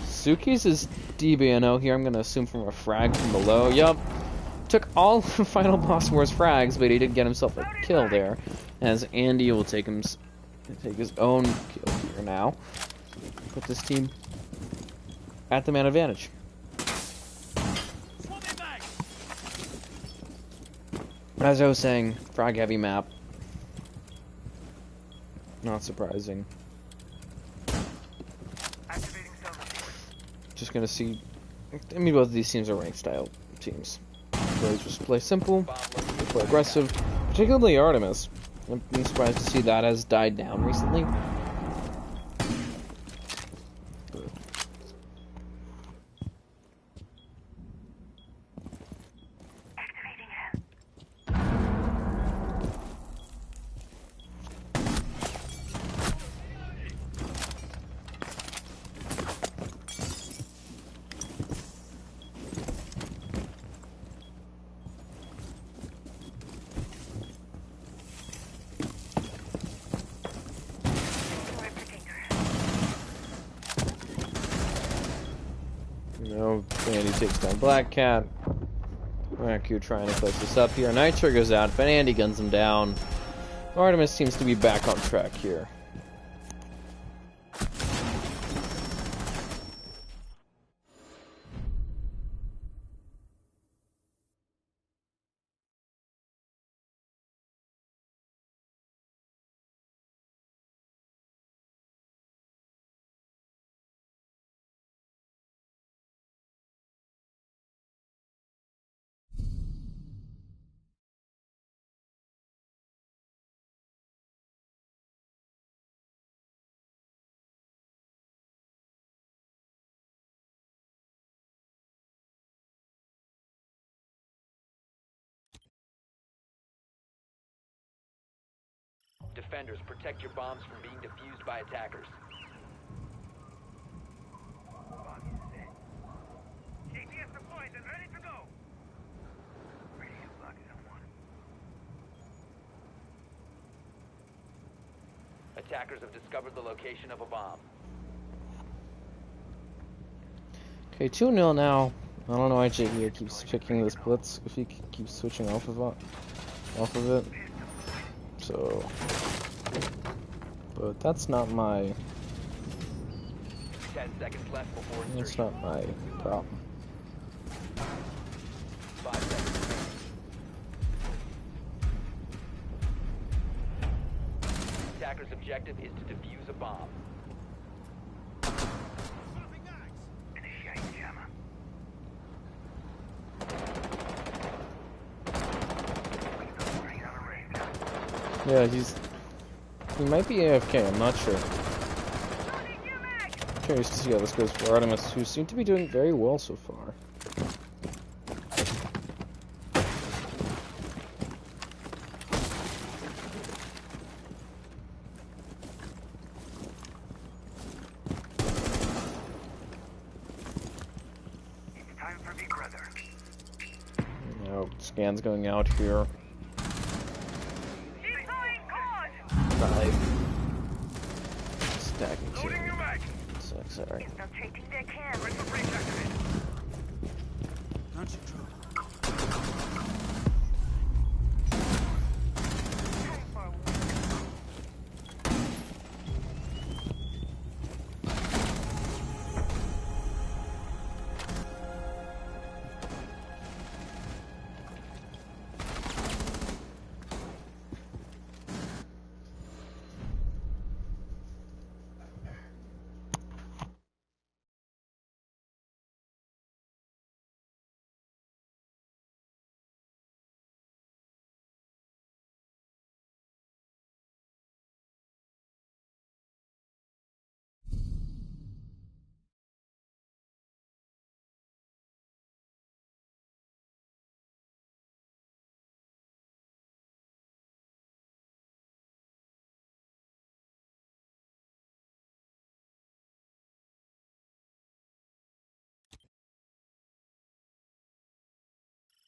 Suki's is DBNO here, I'm gonna assume from a frag from below. Yup. Took all Final Boss Wars frags, but he did get himself a kill there. As Andy will take his own kill here now. Put this team at the man advantage. As I was saying, frag heavy map. Not surprising. Activating cell reports. Just gonna see. I mean, both of these teams are ranked style teams. They just play simple, they play aggressive, particularly Artemis. I'm surprised to see that has died down recently. Activating him. You know, Andy takes down Black Cat. Raku trying to close this up here. Nitro goes out, but Andy guns him down. Artemis seems to be back on track here. Defenders, protect your bombs from being defused by attackers. Boggy set. ATF deployed and ready to go. Radio box on 1. Attackers have discovered the location of a bomb. Okay, 2-0 now. I don't know why JV keeps picking this blitz if he keeps switching off of it. So, but that's not my. 10 seconds left before That's insertion. not my problem. 5 seconds remaining. Attacker's objective is to defuse a bomb. Initiate jammer. Bring on a raid. Yeah, he might be AFK. I'm not sure. Curious to see how this goes for Artemis, who seem to be doing very well so far. It's time for Big Brother. Now scans going out here. Five. Stacking two. Loading your mag. Six, sorry. Infiltrating their camp. Rifle breach activated.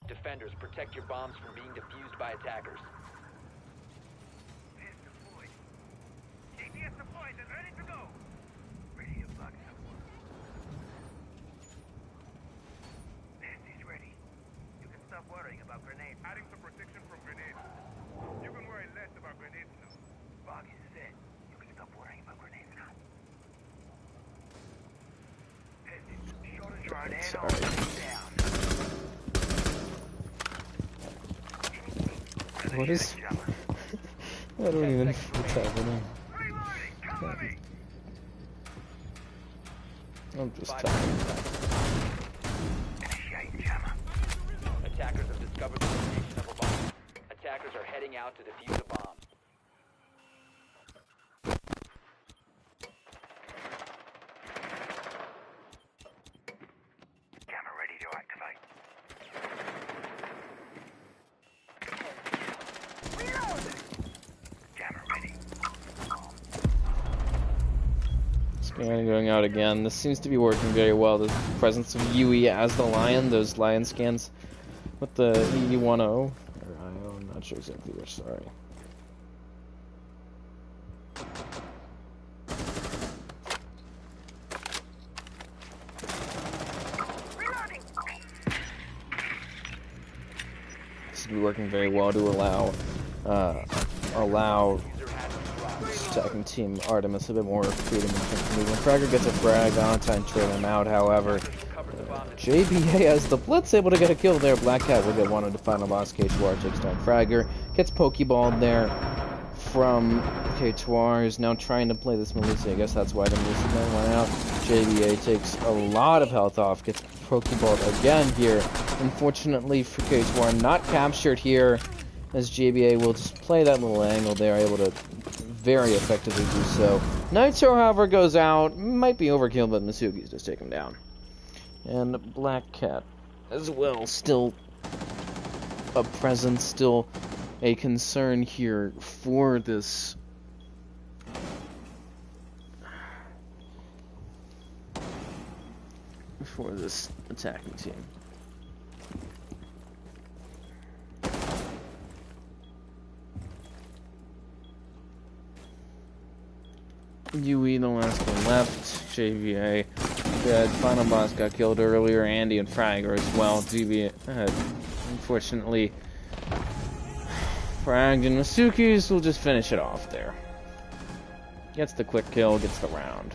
Defenders, protect your bombs from being defused by attackers. Pest deployed. ADS deployed and ready to go. Ready to block someone. Pest is ready. You can stop worrying about grenades. Adding some protection from grenades. You can worry less about grenades now. Bog is set. You can stop worrying about grenades now. Pest is shoulders right and Sorry. down. What is? I don't even know what's happening. Reloading! Cover me! I'm just 5 talking. seconds left. Initiate jammer. Attackers have discovered the location of a bomb. Attackers are heading out to defuse a bomb. Jammer ready to activate. Reload! Jammer ready. Scanning going out again. This seems to be working very well. The presence of UE as the lion, those lion scans with the EE10 or IO, I'm not sure exactly which, sorry. Reloading! This should be working very well to allow User has been dropped. attacking team Artemis a bit more freedom in terms of movement. Fragger gets a frag, Valentine trail him out, however. Recovered the bomb. JBA as the Blitz able to get a kill there. Black Cat will get one of the final boss. K2R takes down Fragger. Gets pokeballed there from K2R, who's now trying to play this Melusi. I guess that's why the Melusi gun went out. JBA takes a lot of health off. Gets pokeballed again here. Unfortunately for K2R, not captured here, as JBA will just play that little angle there, able to very effectively do so. Nitro, however, goes out. Might be overkill, but Masugi's just take him down. And Black Cat as well, still a presence, still a concern here for this attacking team. UE, the last one left. JVA dead. Final boss got killed earlier. Andy and Fragger as well. JVA unfortunately fragged, and Masuki's will just finish it off there. Gets the quick kill, gets the round.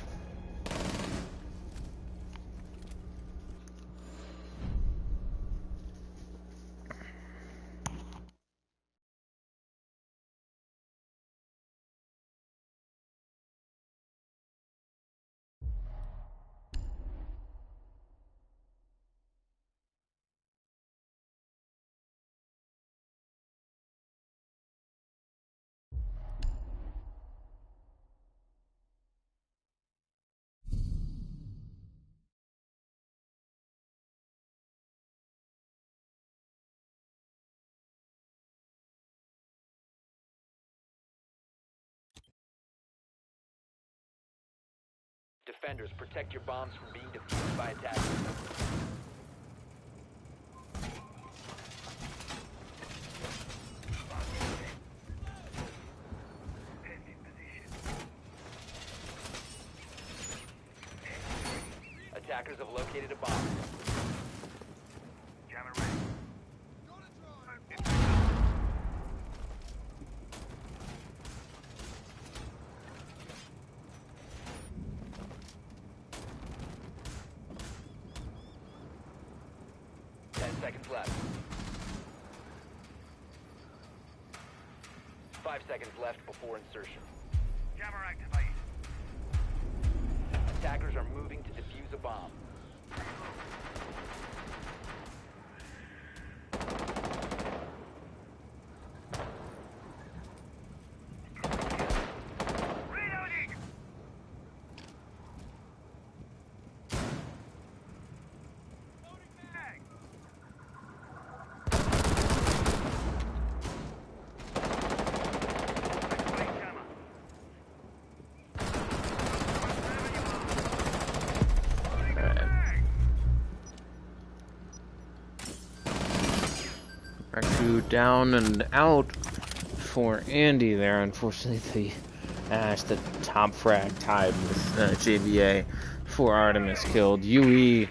Defenders, protect your bombs from being defused by attackers. Pest in position. Attackers have located a bomb. Jammer ready. Seconds left. 5 seconds left before insertion. Jammer activated. Attackers are moving to defuse a bomb. Reloading! Mag! Activate jammer. Alright. to down and out for Andy there. Unfortunately, the top frag tied with JVA for Artemis killed. UE,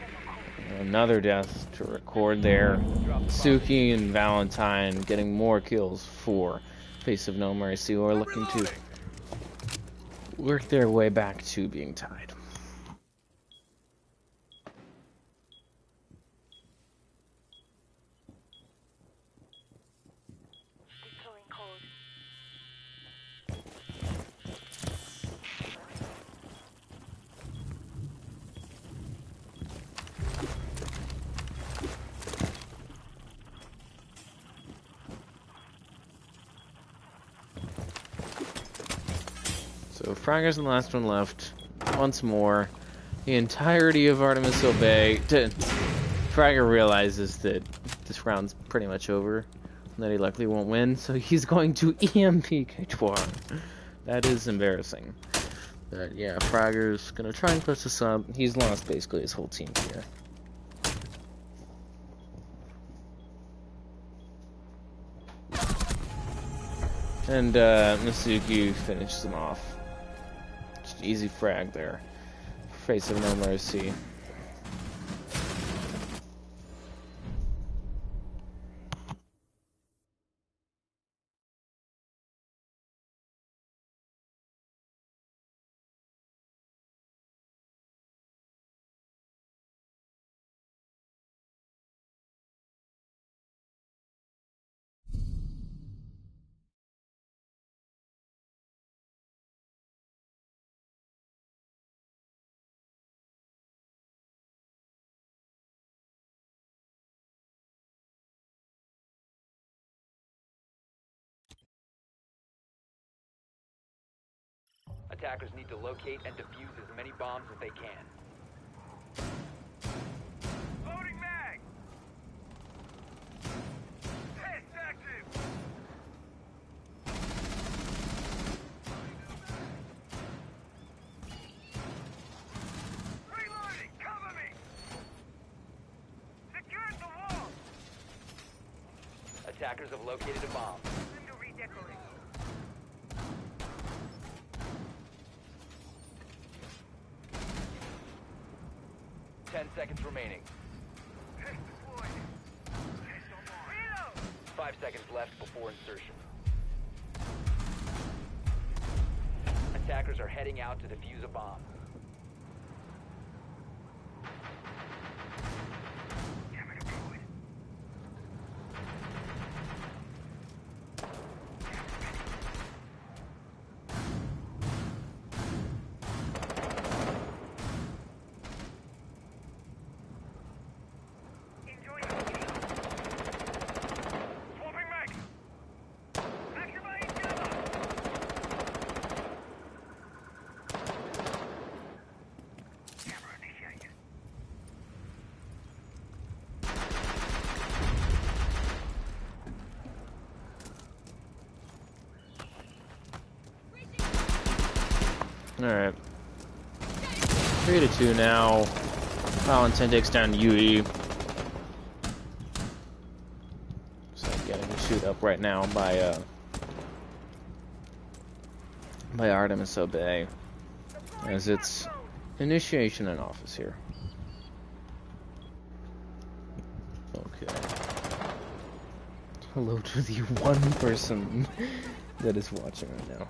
another death to record there. Suki and Valentine getting more kills for Face of NoMercy, who are looking to work their way back to being tied. Deploying code. So Fragger's the last one left. Once more, the entirety of Artemis Obey. Fragger realizes that this round's pretty much over, and that he likely won't win, so he's going to EMP K2R. That is embarrassing. But yeah, Fragger's gonna try and push this up. He's lost basically his whole team here. And Masuki finishes him off. Just easy frag there. Face of NoMercy. Attackers need to locate and defuse as many bombs as they can. Loading mag! Test active! Reloading! Cover me! Secured the wall! Attackers have located a bomb. Window redecorating. 10 seconds remaining. Test deployed. Test online. Reload! 5 seconds left before insertion. Attackers are heading out to defuse a bomb. Camera deployed. Enjoy your meal. Swapping mag. Activating jammer. Camera initiated. Alright. 3-2 now. Valentine takes down UE. So getting chewed up right now by Artemis Obey. As it's initiation in office here. Okay. Hello to the one person that is watching right now.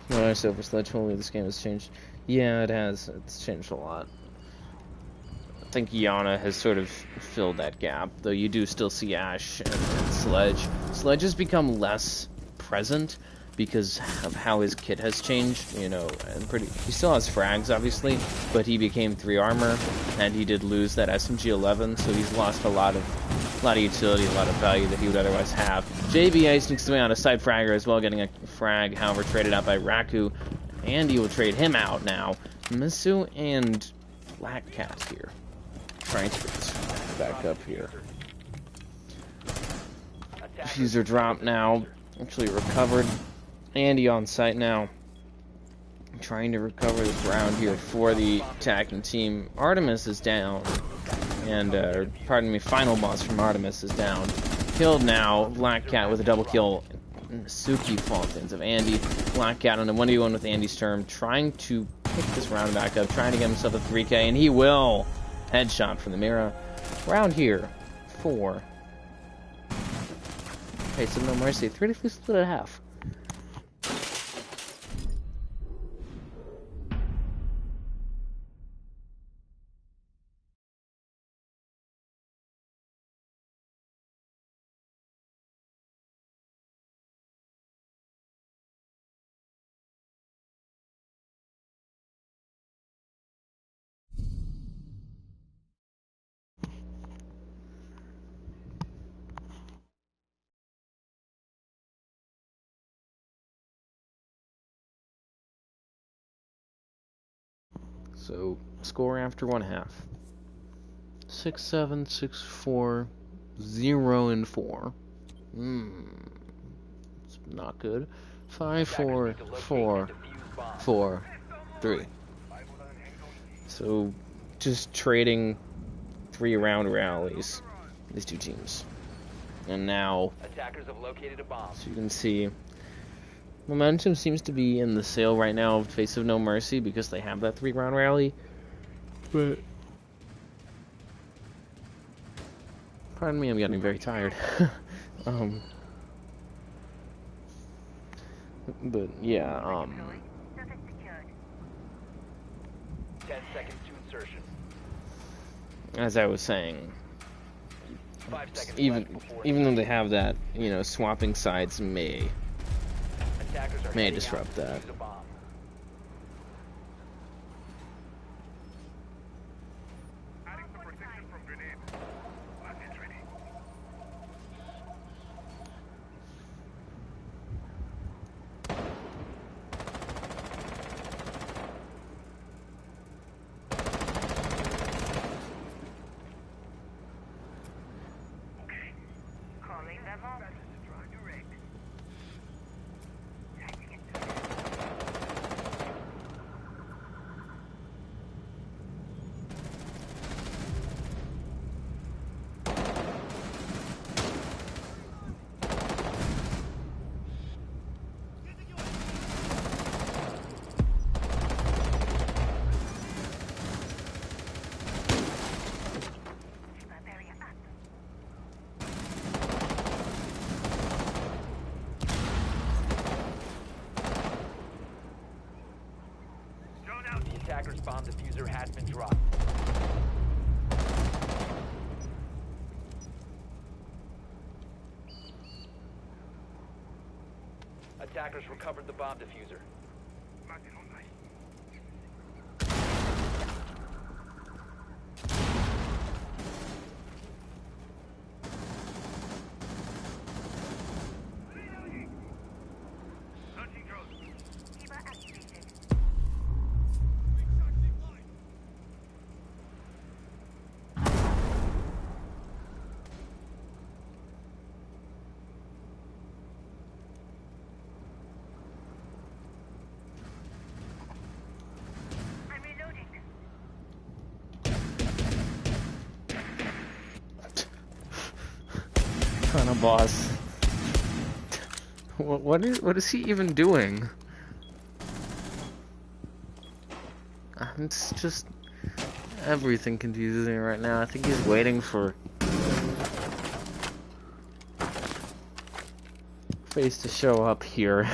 When I Silver Sledge told me this game has changed. Yeah, it has. It's changed a lot. I think Yana has sort of filled that gap, though you do still see Ash and Sledge. Sledge has become less present because of how his kit has changed, you know, and he still has frags, obviously, but he became 3 armor, and he did lose that SMG-11, so he's lost a lot of utility, a lot of value that he would otherwise have. JBA sneaks away on a side fragger as well, getting a frag, however, traded out by Raku. Andy will trade him out now. Misu and Black Cat here. Trying to get this back up here. Diffuser drop now. Actually recovered. Andy on site now. Trying to recover the ground here for the attacking team. Artemis is down. And, pardon me, final boss from Artemis is down. killed now. Black Cat with a double kill. Suki Falcons of Andy. Black Cat on a 1v1 with Andy Sturm, trying to pick this round back up, trying to get himself a 3K, and he will. Headshot from the mirror. Round here. 4. Okay, so No Mercy. 3 to split at half. So, score after 1 half. 6-7, 6-4, 0-4. It's not good. 5-4, 4, 4, 3. So, just trading 3-round rallies, these two teams. And now, Attackers have located a bomb. so you can see, momentum seems to be in the sale right now of Face of No Mercy because they have that 3-round rally. But pardon me, I'm getting very tired. But yeah, Surface secured. 10 seconds to insertion. as I was saying, 5 seconds even left before though they have that, you know, swapping sides may attackers are may heading disrupt out to that. defuse a bomb. Adding some protection from grenade. Package ready. Okay. Calling level. Drive direct. Tagging it. Super barrier up. Drone out. The attacker's bomb diffuser has been dropped. Attackers recovered the bomb diffuser. Mark it on my Kind of boss. What is he even doing? It's just everything confusing me right now. I think he's waiting for Face to show up here.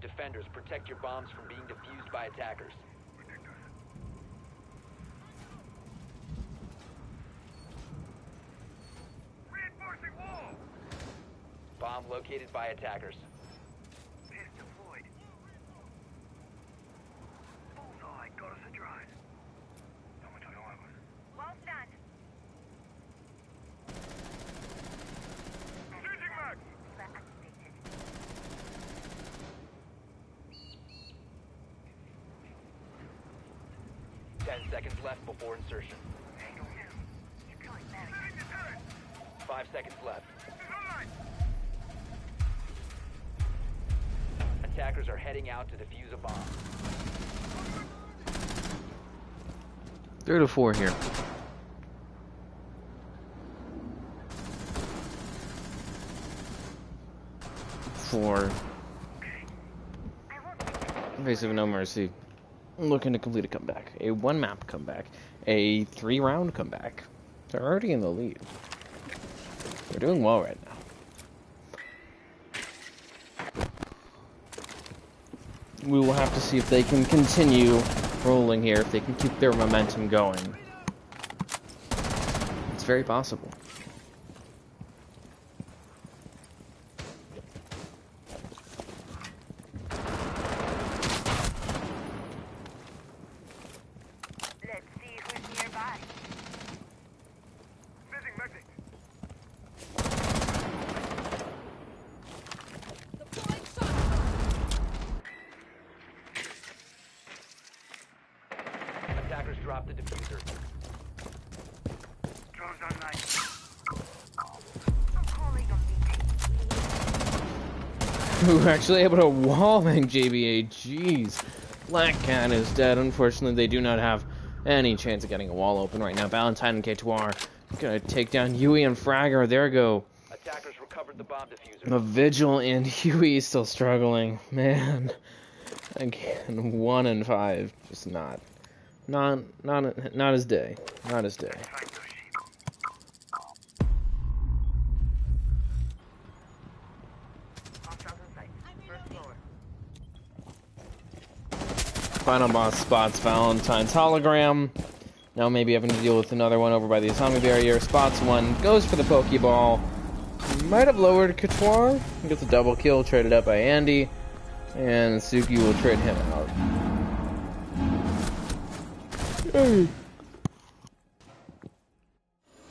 Defenders, protect your bombs from being defused by attackers. Reinforcing wall! Bomb located by attackers. Pist deployed. Bullseye, got us a drone. Well done. Shooting max! We're activated. 10 seconds left before insertion. Deploying barrier. 5 seconds left. Online! Attackers are heading out to defuse a bomb. 3 to 4 here. For invasive No Mercy, looking to complete a comeback, a 1-map comeback, a 3-round comeback. They're already in the lead. They're doing well right now. We will have to see if they can continue rolling here, if they can keep their momentum going. It's very possible. Let's see who's nearby. Fizzing medic! Attackers dropped the diffuser. Drones online. I'm calling on BT. We were actually able to wallbang JBA. Jeez. Black Cat is dead. Unfortunately, they do not have any chance of getting a wall open right now. Valentine and K2R gonna take down Huey and Fragger. There go. Attackers recovered the bomb diffuser. The Vigil and Huey still struggling. Man. Again, 1 and 5. Just not his day. Not his day. Final boss spots Valentine's hologram. Now maybe having to deal with another one over by the autonomy barrier. Spots one, goes for the Pokeball. Might have lowered Couture. Gets a double kill, traded up by Andy. And Suki will trade him out.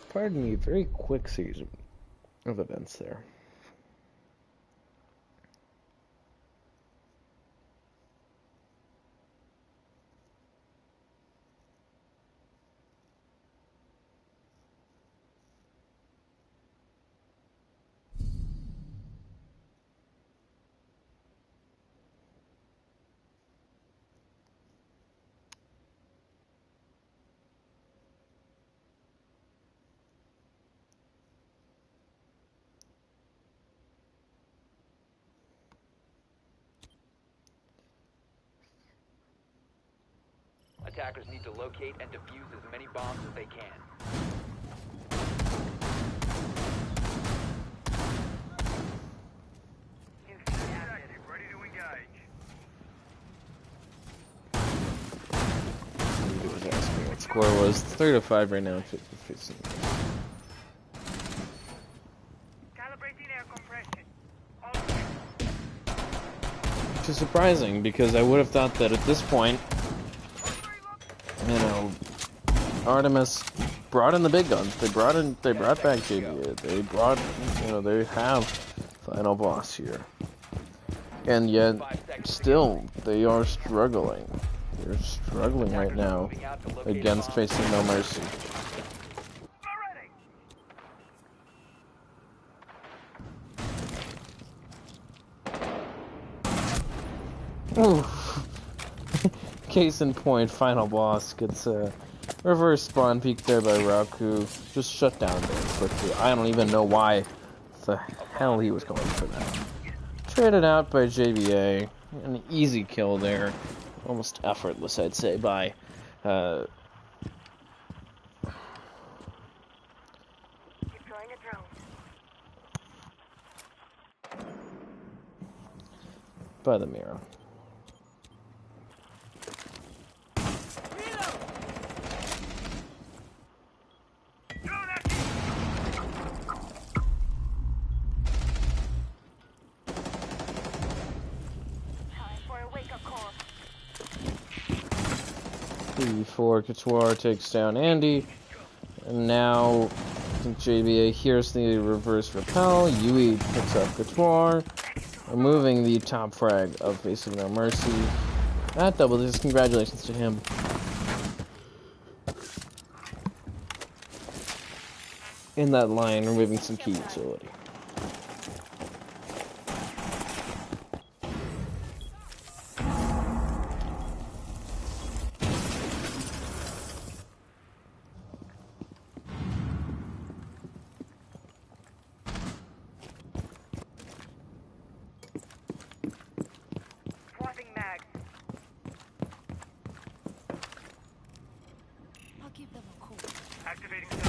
Pardon me, very quick series of events there. Attackers need to locate and defuse as many bombs as they can. Active, ready to engage. He was asking what score was. 3 to 5 right now. Calibrating air compression. Which is surprising because I would have thought that at this point, you know, Artemis brought in the big guns. They brought back JBA. They brought, you know, they have final boss here. And yet, still, they are struggling. They're struggling right now against facing No Mercy. Ooh. Case in point, final boss gets a reverse spawn peek there by Raku. Just shut down there quickly. I don't even know why the hell he was going for that. Traded out by JBA. An easy kill there. Almost effortless, I'd say, by Deploying a drone. by the mirror. Time for a wake-up call. Before Couture takes down Andy. And now JBA hears the reverse repel. Yui picks up Couture, removing the top frag of Facing No Mercy. That double digits. Congratulations to him. In that line, removing some key utility. Swapping mags. I'll give them a call. Activating zone.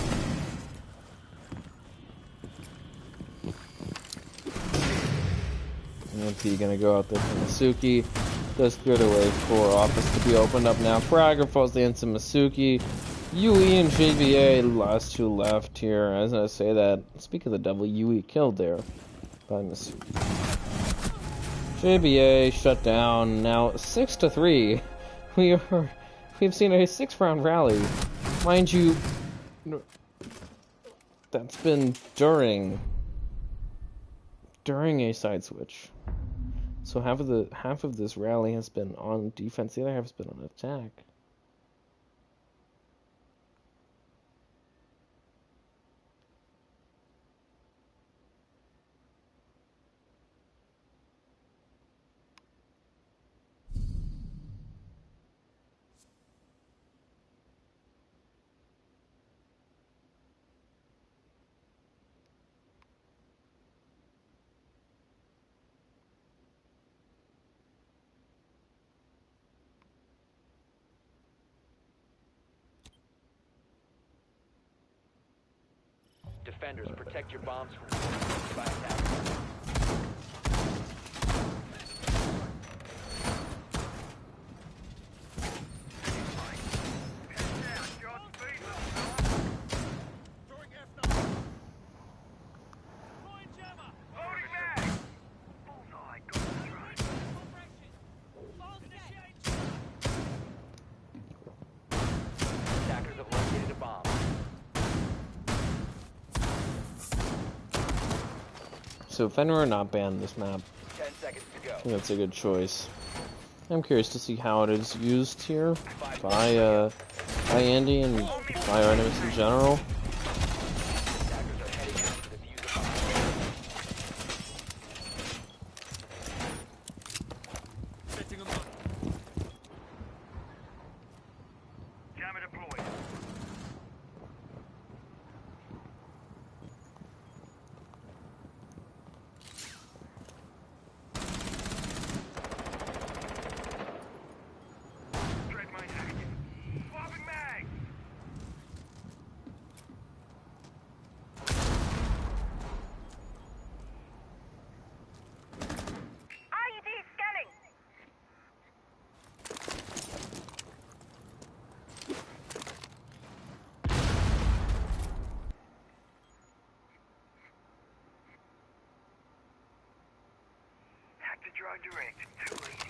MP gonna go out there for Masuki. Does clear the way for office to be opened up now. Fragger falls into Masuki. Yui and JBA, last two left here. I was gonna say that. Speak of the devil, Yui killed there by Masuki. JBA shut down. Now 6-3. We've seen a 6-round rally. Mind you, that's been during a side switch. So half of this rally has been on defense, the other half has been on attack. Defenders, protect your bombs from being detected by attackers. Attackers have located a bomb. So Fenrir not banned this map. 10 seconds to go. I think that's a good choice. I'm curious to see how it is used here by Andy and by Artemis in general. Attackers are heading out to defuse a bomb. Jammer deployed. Threat mine active. Swapping mags. IED scanning. Hack to drone direct. Too easy.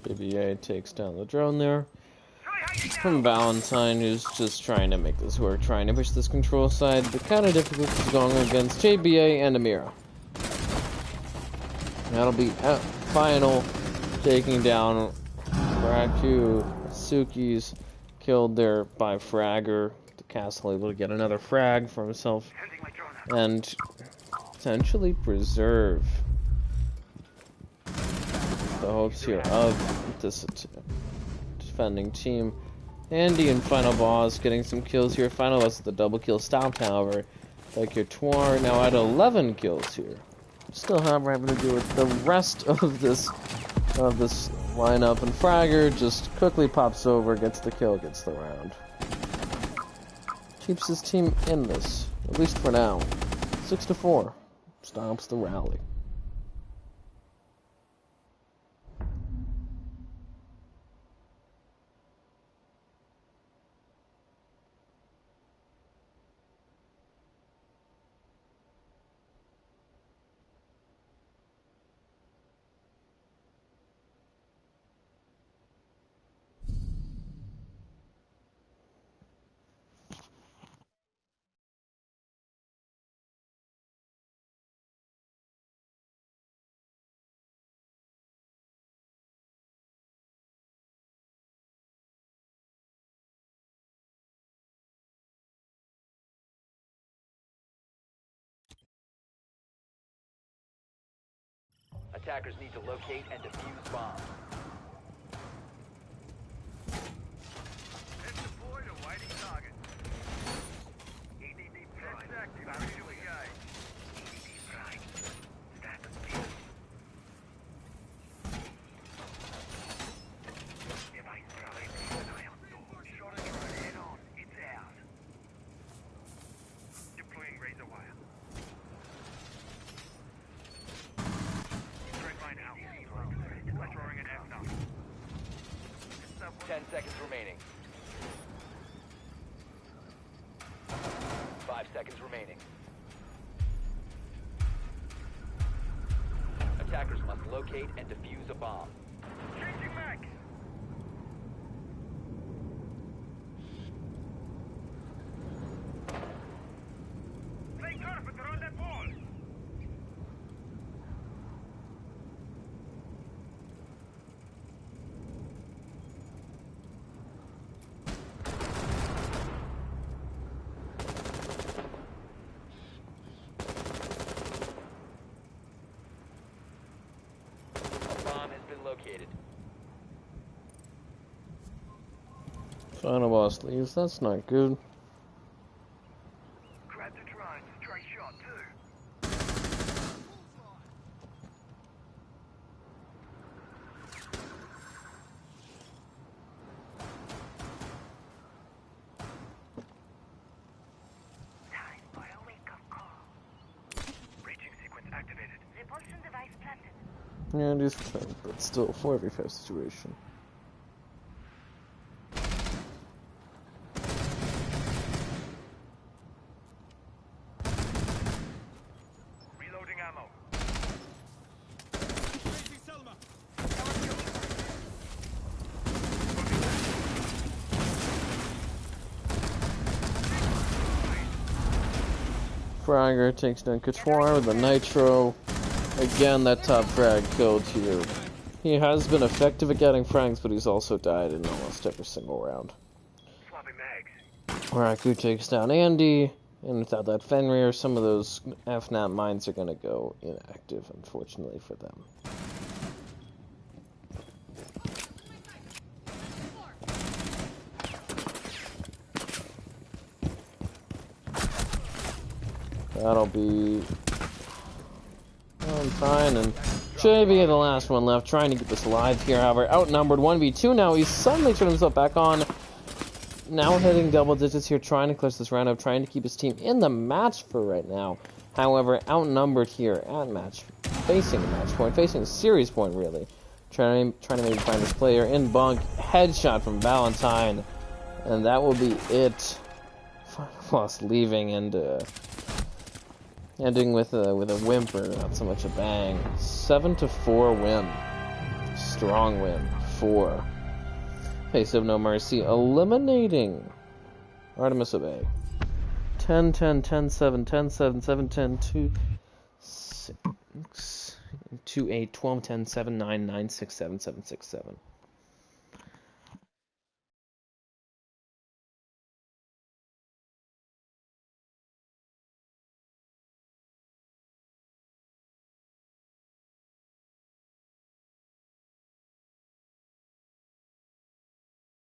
BBA takes down the drone there. From Valentine, who's just trying to make this work, trying to push this control side. The kind of difficulties going against JBA and Amira. That'll be at final, taking down Raku. Suki's killed there by Fragger. The castle able to get another frag for himself Sending my drone out. and potentially preserve the hopes here of this defending team. Andy and Final Boss getting some kills here. Final Boss with the double kill stopped, however. Like Couture now at 11 kills here. Still having to do with the rest of this lineup, and Fragger just quickly pops over, gets the kill, gets the round. Keeps his team in this, at least for now. 6-4. Stops the rally. Attackers need to locate and defuse bombs. Pest deployed, awaiting target. EDD prime. Pest active, ready to engage. EDD prime. Status deal. Device prime. Keep an eye on door. Shot a drone head on. It's out. Deploying razor wire. Straight line out. Throwing an F now. 10 seconds remaining. 5 seconds remaining. Attackers must locate and defuse a bomb. Changing mag. Play carpenter on that wall. A bomb has been located. Final boss leaves. That's not good. Grab the drone. Straight shot too. Time for a wake-up call. Breaching sequence activated. Repulsion device planted. Yeah, it is fun, but still, 4v5 situation. Reloading ammo. Fragger takes down Couture with the Nitro. Again, that top frag killed here. He has been effective at getting frags, but he's also died in almost every single round. Swapping mags. Raku takes down Andy, and without that Fenrir, some of those FNAP mines are going to go inactive, unfortunately for them. That'll be on fine, and JB the last one left, trying to get this alive here. However, outnumbered 1v2 now. He's suddenly turned himself back on. Now hitting double digits here, trying to clutch this round up, trying to keep his team in the match for right now. However, outnumbered here at match, facing a match point, facing a series point really. Trying to maybe find this player in bunk. Headshot from Valentine, and that will be it. Final boss leaving and ending with a whimper, not so much a bang. 7-4 win. Strong win. 4. Face of No Mercy eliminating Artemis of A. 10-10, 10-7, 10-7, 7-10, 2-6, 2-8, 12-10, 7-9, 9-6, 7-7, 6-7.